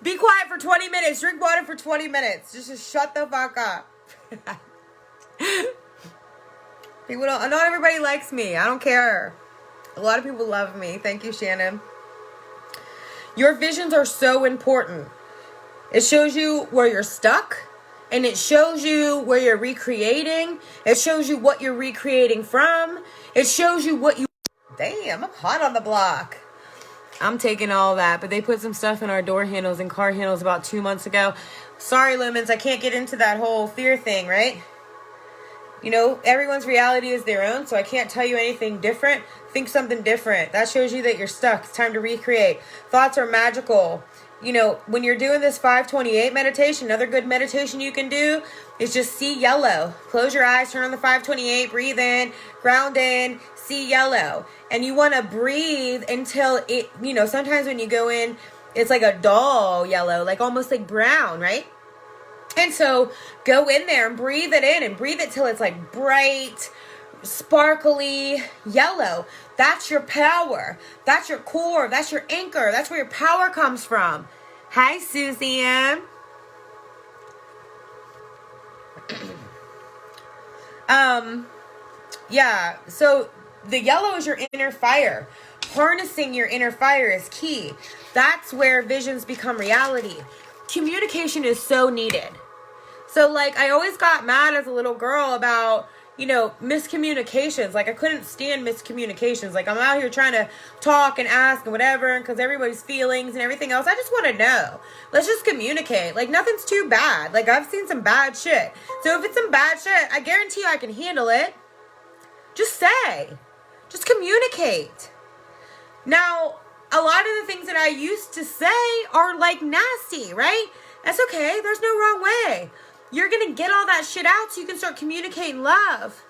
Be quiet for 20 minutes. Drink water for 20 minutes. Just shut the fuck up. People don't, not everybody likes me. I don't care. A lot of people love me. Thank you, Shannon. Your visions are so important. It shows you where you're stuck. And it shows you where you're recreating. It shows you what you're recreating from. It shows you what you... Damn, I'm hot on the block. I'm taking all that. But they put some stuff in our door handles and car handles about 2 months ago. Sorry, Lemons, I can't get into that whole fear thing, right? You know, everyone's reality is their own, so I can't tell you anything different. Think something different. That shows you that you're stuck. It's time to recreate. Thoughts are magical. You know, when you're doing this 528 meditation, another good meditation you can do is just see yellow. Close your eyes, turn on the 528, breathe in, ground in, see yellow. And you want to breathe until it, you know, sometimes when you go in, it's like a dull yellow, like almost like brown, right? And so go in there and breathe it in and breathe it till it's like bright, sparkly yellow. That's your power. That's your core. That's your anchor. That's where your power comes from. Hi, Suzanne. Yeah, so the yellow is your inner fire. Harnessing your inner fire is key. That's where visions become reality. Communication is so needed. So, like, I always got mad as a little girl about, you know, miscommunications. Like, I couldn't stand miscommunications. Like, I'm out here trying to talk and ask and whatever, because everybody's feelings and everything else. I just want to know. Let's just communicate. Like, nothing's too bad. Like, I've seen some bad shit. So, if it's some bad shit, I guarantee you I can handle it. Just say. Just communicate. Now, a lot of the things that I used to say are, like, nasty, right? That's okay. There's no wrong way. You're going to get all that shit out so you can start communicating love.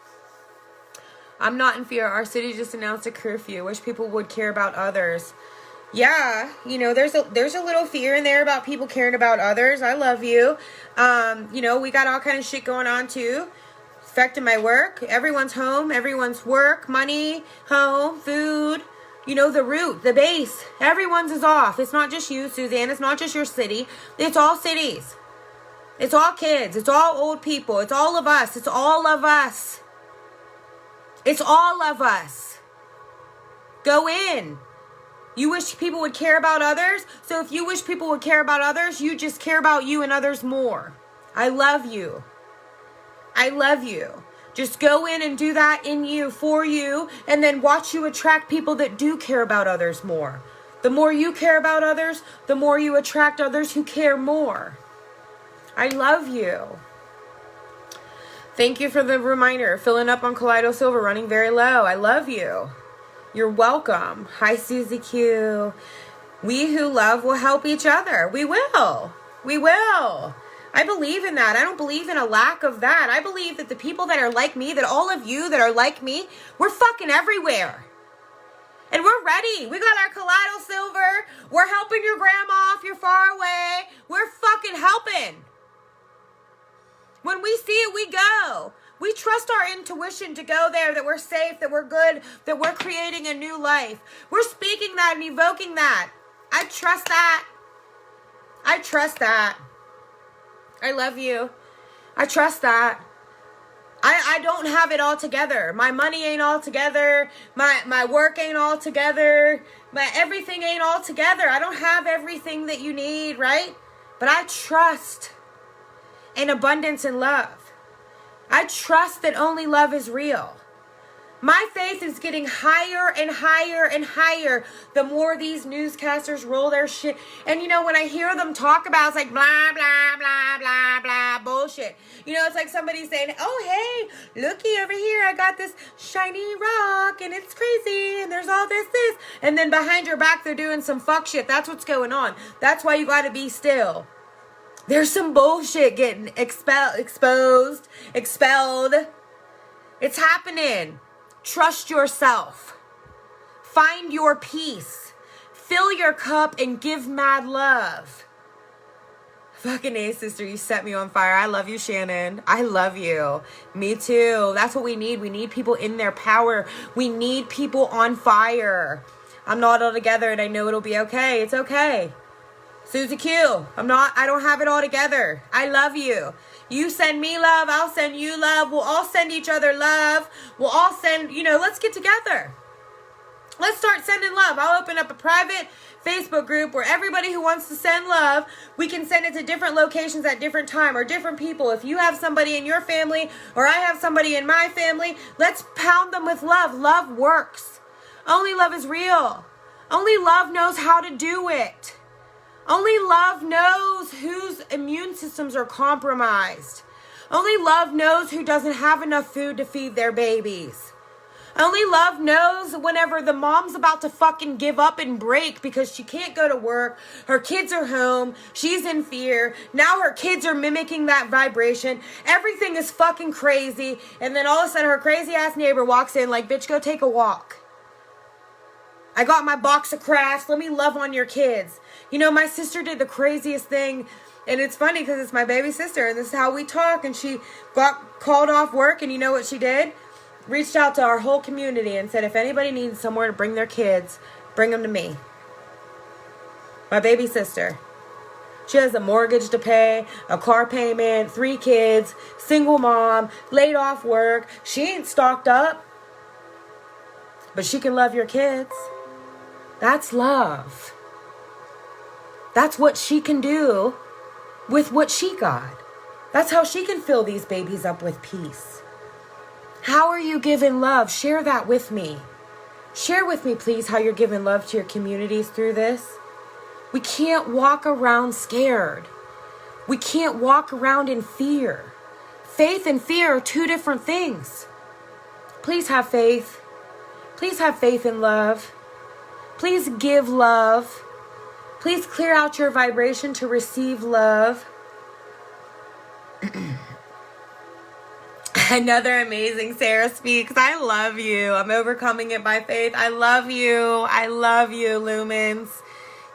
I'm not in fear. Our city just announced a curfew. Wish people would care about others. Yeah, you know, there's a little fear in there about people caring about others. I love you. You know, we got all kind of shit going on too. Affecting my work. Everyone's home. Everyone's work, money, home, food. You know, the root, the base. Everyone's is off. It's not just you, Suzanne. It's not just your city. It's all cities. It's all kids. It's all old people. It's all of us. It's all of us. It's all of us. Go in. You wish people would care about others? So if you wish people would care about others, you just care about you and others more. I love you. I love you. Just go in and do that in you, for you, and then watch you attract people that do care about others more. The more you care about others, the more you attract others who care more. I love you. Thank you for the reminder. Filling up on Kaleido Silver, running very low. I love you. You're welcome. Hi, Susie Q. We who love will help each other. We will. We will. I believe in that. I don't believe in a lack of that. I believe that the people that are like me, that all of you that are like me, we're fucking everywhere. And we're ready. We got our Kaleido Silver. We're helping your grandma if you're far away. We're fucking helping. When we see it, we go. We trust our intuition to go there, that we're safe, that we're good, that we're creating a new life. We're speaking that and evoking that. I trust that. I trust that. I love you. I trust that. I don't have it all together. My money ain't all together. My work ain't all together. My everything ain't all together. I don't have everything that you need, right? But I trust in abundance and love. I trust that only love is real. My faith is getting higher and higher and higher the more these newscasters roll their shit. And, you know, when I hear them talk about, it's like blah, blah, blah, blah, blah, bullshit. You know, it's like somebody saying, oh, hey, looky over here. I got this shiny rock and it's crazy and there's all this. And then behind your back, they're doing some fuck shit. That's what's going on. That's why you got to be still. There's some bullshit getting expelled. It's happening. Trust yourself. Find your peace. Fill your cup and give mad love. Fucking A, sister, you set me on fire. I love you, Shannon. I love you. Me too. That's what we need. We need people in their power. We need people on fire. I'm not all together and I know it'll be okay. It's okay. Susie Q, I don't have it all together. I love you. You send me love, I'll send you love. We'll all send each other love. We'll all send, let's get together. Let's start sending love. I'll open up a private Facebook group where everybody who wants to send love, we can send it to different locations at different time or different people. If you have somebody in your family or I have somebody in my family, let's pound them with love. Love works. Only love is real. Only love knows how to do it. Only love knows whose immune systems are compromised. Only love knows who doesn't have enough food to feed their babies. Only love knows whenever the mom's about to fucking give up and break because she can't go to work, her kids are home, she's in fear, now her kids are mimicking that vibration, everything is fucking crazy, and then all of a sudden her crazy ass neighbor walks in like, bitch, go take a walk. I got my box of crafts, let me love on your kids. My sister did the craziest thing, and it's funny because it's my baby sister, and this is how we talk, and she got called off work, and you know what she did? Reached out to our whole community and said, if anybody needs somewhere to bring their kids, bring them to me. My baby sister. She has a mortgage to pay, a car payment, 3 kids, single mom, laid off work. She ain't stocked up. But she can love your kids. That's love. That's what she can do with what she got. That's how she can fill these babies up with peace. How are you giving love? Share that with me. Share with me, please, how you're giving love to your communities through this. We can't walk around scared. We can't walk around in fear. Faith and fear are 2 different things. Please have faith. Please have faith in love. Please give love. Please clear out your vibration to receive love. Another amazing Sarah speaks. I love you. I'm overcoming it by faith. I love you. I love you, Lumens.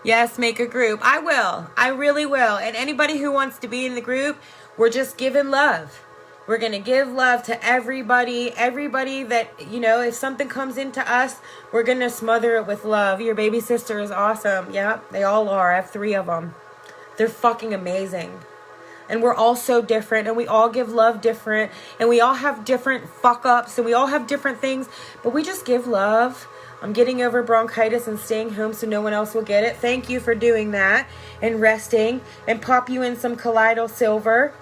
Yes, make a group. I will. I really will. And anybody who wants to be in the group, we're just giving love. We're going to give love to everybody. Everybody that, if something comes into us, we're going to smother it with love. Your baby sister is awesome. Yeah, they all are. I have 3 of them. They're fucking amazing. And we're all so different, and we all give love different, and we all have different fuck-ups, and we all have different things, but we just give love. I'm getting over bronchitis and staying home so no one else will get it. Thank you for doing that and resting, and pop you in some Colloidal Silver.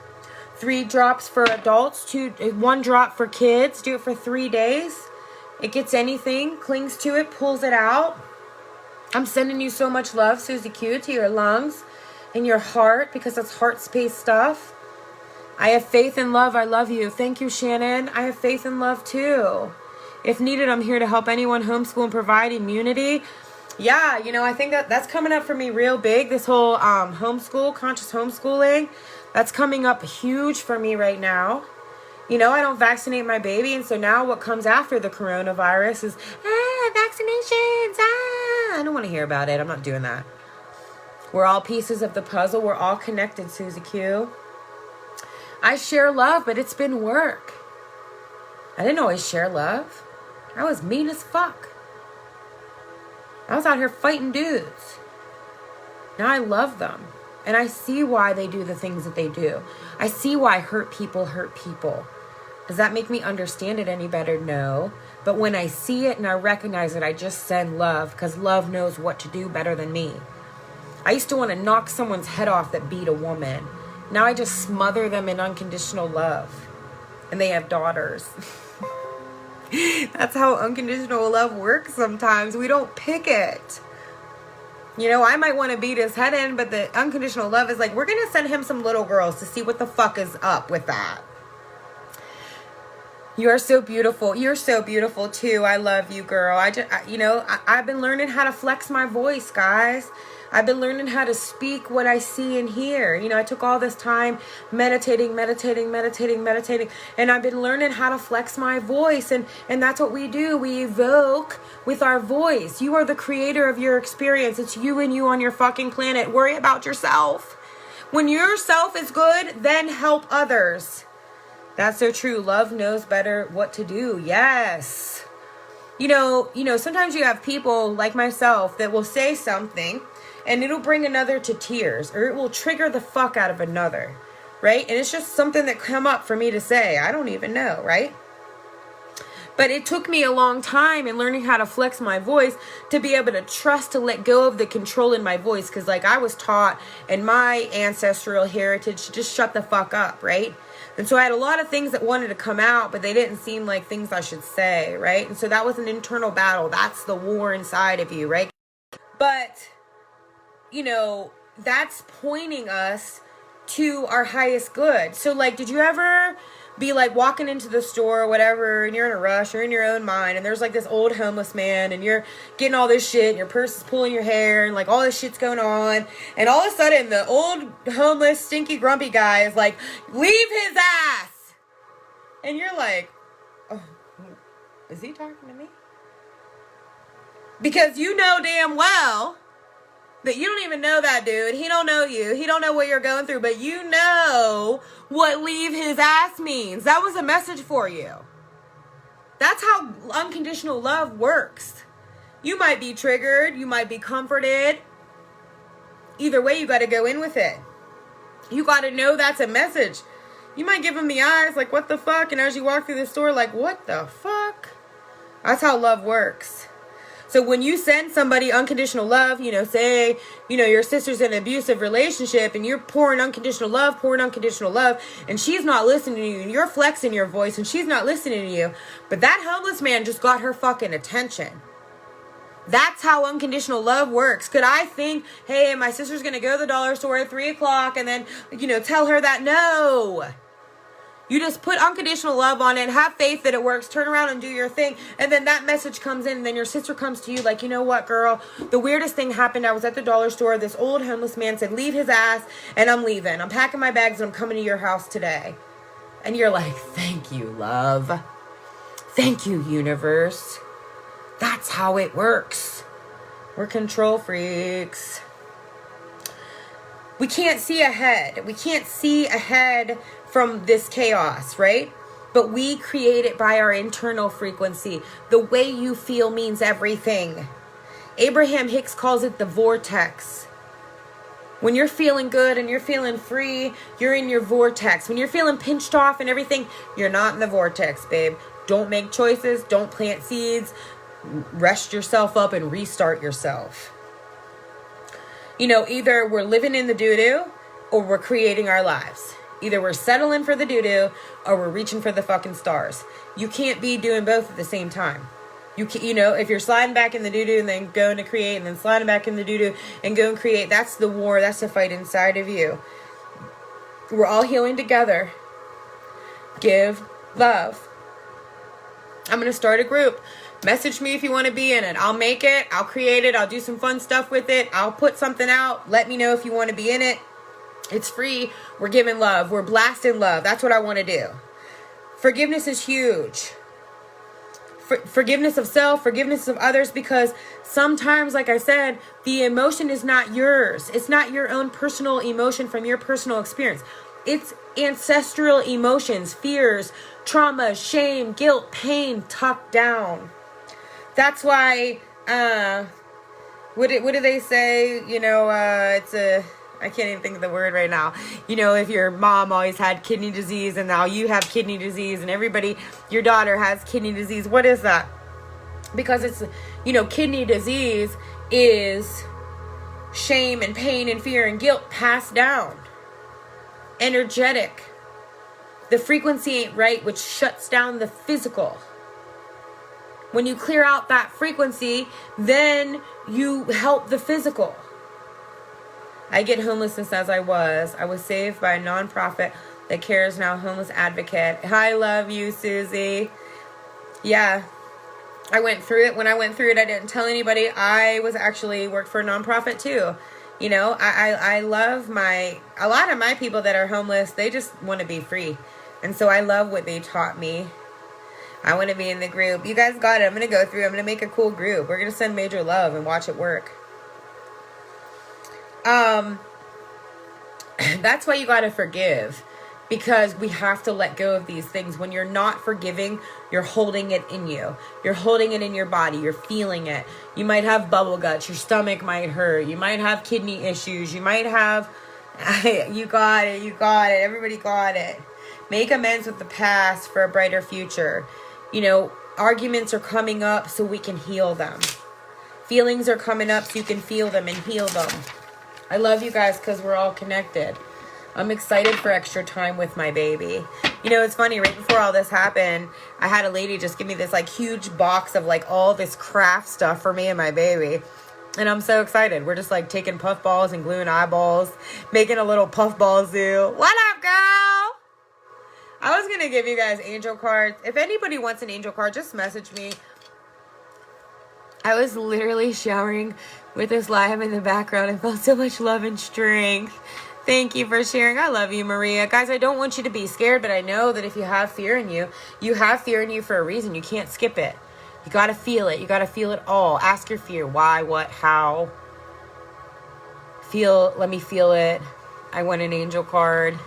3 drops for adults, 1 drop for kids. Do it for 3 days. It gets anything, clings to it, pulls it out. I'm sending you so much love, Susie Q, to your lungs. In your heart, because it's heart space stuff. I have faith in love. I love you. Thank you, Shannon. I have faith in love too. If needed, I'm here to help anyone homeschool and provide immunity. Yeah, I think that's coming up for me real big. This whole conscious homeschooling, that's coming up huge for me right now. I don't vaccinate my baby, and so now what comes after the coronavirus is vaccinations. I don't want to hear about it. I'm not doing that. We're all pieces of the puzzle. We're all connected, Susie Q. I share love, but it's been work. I didn't always share love. I was mean as fuck. I was out here fighting dudes. Now I love them. And I see why they do the things that they do. I see why hurt people hurt people. Does that make me understand it any better? No. But when I see it and I recognize it, I just send love, because love knows what to do better than me. I used to want to knock someone's head off that beat a woman. Now I just smother them in unconditional love. And they have daughters. That's how unconditional love works sometimes. We don't pick it. I might want to beat his head in, but the unconditional love is like, we're going to send him some little girls to see what the fuck is up with that. You are so beautiful. You're so beautiful too. I love you, girl. I've been learning how to flex my voice, guys. I've been learning how to speak what I see and hear. I took all this time meditating, and I've been learning how to flex my voice, and that's what we do. We evoke with our voice. You are the creator of your experience. It's you and you on your fucking planet. Worry about yourself. When yourself is good, then help others. That's so true. Love knows better what to do. Yes. Sometimes you have people like myself that will say something and it'll bring another to tears, or it will trigger the fuck out of another, right? And it's just something that come up for me to say. I don't even know, right? But it took me a long time in learning how to flex my voice to be able to trust to let go of the control in my voice. Because like I was taught in my ancestral heritage to just shut the fuck up, right? And so I had a lot of things that wanted to come out, but they didn't seem like things I should say, right? And so that was an internal battle. That's the war inside of you, right? But, that's pointing us to our highest good. So like, did you ever be like walking into the store or whatever, and you're in a rush or in your own mind, and there's like this old homeless man, and you're getting all this shit, and your purse is pulling your hair, and like all this shit's going on, and all of a sudden the old homeless stinky grumpy guy is like, leave his ass, and you're like, oh, is he talking to me? Because you know damn well that you don't even know that dude. He don't know you. He don't know what you're going through, but you know what leave his ass means. That was a message for you. That's how unconditional love works. You might be triggered. You might be comforted. Either way, you got to go in with it. You got to know that's a message. You might give him the eyes like, what the fuck? And as you walk through the store, like, what the fuck? That's how love works. So when you send somebody unconditional love, say, your sister's in an abusive relationship and you're pouring unconditional love, and she's not listening to you, and you're flexing your voice and she's not listening to you, but that homeless man just got her fucking attention. That's how unconditional love works. Could I think, hey, my sister's going to go to the dollar store at 3:00 and then, tell her that? No. You just put unconditional love on it, have faith that it works, turn around and do your thing, and then that message comes in, and then your sister comes to you like, you know what, girl, the weirdest thing happened. I was at the dollar store. This old homeless man said, leave his ass, and I'm leaving. I'm packing my bags, and I'm coming to your house today. And you're like, thank you, love. Thank you, universe. That's how it works. We're control freaks. We can't see ahead. We can't see ahead from this chaos, right? But we create it by our internal frequency. The way you feel means everything. Abraham Hicks calls it the vortex. When you're feeling good and you're feeling free, you're in your vortex. When you're feeling pinched off and everything, you're not in the vortex, babe. Don't make choices. Don't plant seeds. Rest yourself up and restart yourself. Either we're living in the doo-doo or we're creating our lives. Either we're settling for the doo-doo or we're reaching for the fucking stars. You can't be doing both at the same time. If you're sliding back in the doo-doo and then going to create, and then sliding back in the doo-doo and go and create, that's the war. That's the fight inside of you. We're all healing together. Give love. I'm going to start a group. Message me if you want to be in it. I'll make it. I'll create it. I'll do some fun stuff with it. I'll put something out. Let me know if you want to be in it. It's free. We're giving love. We're blasting love. That's what I want to do. Forgiveness is huge. Forgiveness of self, forgiveness of others, because sometimes, like I said, the emotion is not yours. It's not your own personal emotion from your personal experience. It's ancestral emotions, fears, trauma, shame, guilt, pain tucked down. That's why, what do they say? I can't even think of the word right now. If your mom always had kidney disease and now you have kidney disease and your daughter has kidney disease. What is that? Because it's, kidney disease is shame and pain and fear and guilt passed down. Energetic. The frequency ain't right, which shuts down the physical. When you clear out that frequency, then you help the physical. I get homelessness as I was. I was saved by a nonprofit that cares now, homeless advocate. I love you, Susie. Yeah, I went through it. When I went through it, I didn't tell anybody. I was actually worked for a nonprofit too. I love a lot of my people that are homeless. They just want to be free. And so I love what they taught me. I want to be in the group. You guys got it. I'm going to go through. I'm going to make a cool group. We're going to send major love and watch it work. That's why you got to forgive. because we have to let go of these things. When you're not forgiving, you're holding it in you. You're holding it in your body. You're feeling it. You might have bubble guts. Your stomach might hurt. You might have kidney issues. You might have... You got it. You got it. Everybody got it. Make amends with the past for a brighter future. You know, arguments are coming up so we can heal them. Feelings are coming up so you can feel them and heal them. I love you guys because we're all connected. I'm excited for extra time with my baby. You know, it's funny, right before all this happened, I had a lady just give me this like huge box of like all this craft stuff for me and my baby. And I'm so excited. We're just like taking puffballs and gluing eyeballs, making a little puffball zoo. What up, girl? I was going to give you guys angel cards. If anybody wants an angel card, just message me. I was literally showering with this live in the background. I felt so much love and strength. Thank you for sharing. I love you, Maria. Guys, I don't want you to be scared, but I know that if you have fear in you, you have fear in you for a reason. You can't skip it. You got to feel it. You got to feel it all. Ask your fear. Why, what, how. Let me feel it. I want an angel card.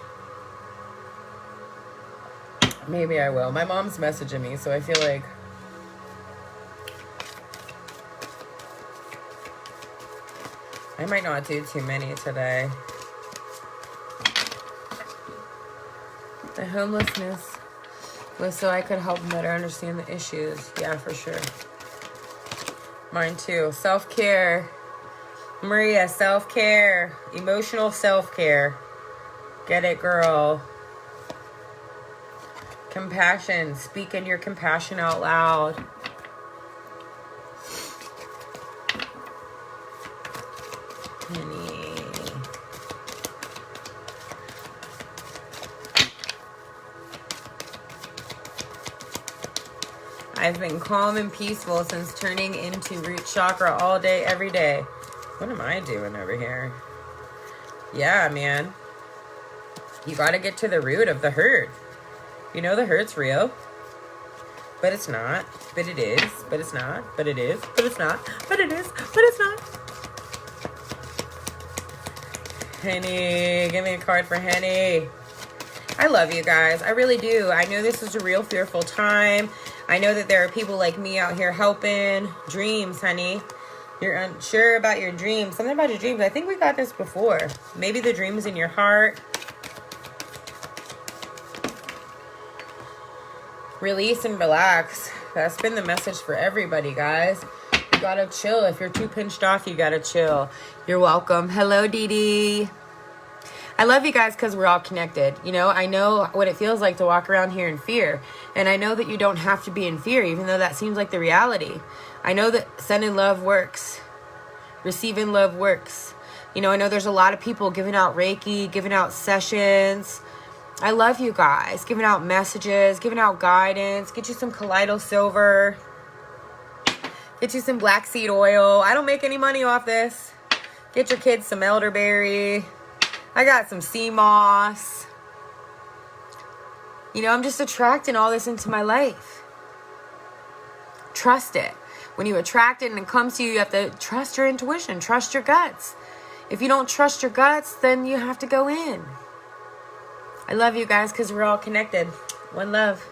Maybe I will. My mom's messaging me, so I feel like... I might not do too many today. The homelessness was so I could help them better understand the issues. Yeah, for sure. Mine too. Self-care. Maria, self-care. Emotional self-care. Get it, girl. Compassion. Speaking your compassion out loud. I've been calm and peaceful since turning into root chakra all day, every day. What am I doing over here? Yeah, man. You got to get to the root of the hurt. You know the hurt's real. But it's not. But it is. But it's not. But it is. But it's not. But it is. But it's not. Henny. Give me a card for Henny. I love you guys. I really do. I know this is a real fearful time. I know that there are people like me out here helping. Dreams, honey. You're unsure about your dreams. Something about your dreams. I think we got this before. Maybe the dreams in your heart. Release and relax. That's been the message for everybody, guys. You gotta chill. If you're too pinched off, you gotta chill. You're welcome. Hello, Dee Dee. I love you guys because we're all connected. You know, I know what it feels like to walk around here in fear. And I know that you don't have to be in fear, even though that seems like the reality. I know that sending love works. Receiving love works. You know, I know there's a lot of people giving out Reiki, giving out sessions. I love you guys. Giving out messages, giving out guidance. Get you some colloidal silver. Get you some black seed oil. I don't make any money off this. Get your kids some elderberry. I got some sea moss. You know, I'm just attracting all this into my life. Trust it. When you attract it and it comes to you, you have to trust your intuition. Trust your guts. If you don't trust your guts, then you have to go in. I love you guys because we're all connected. One love.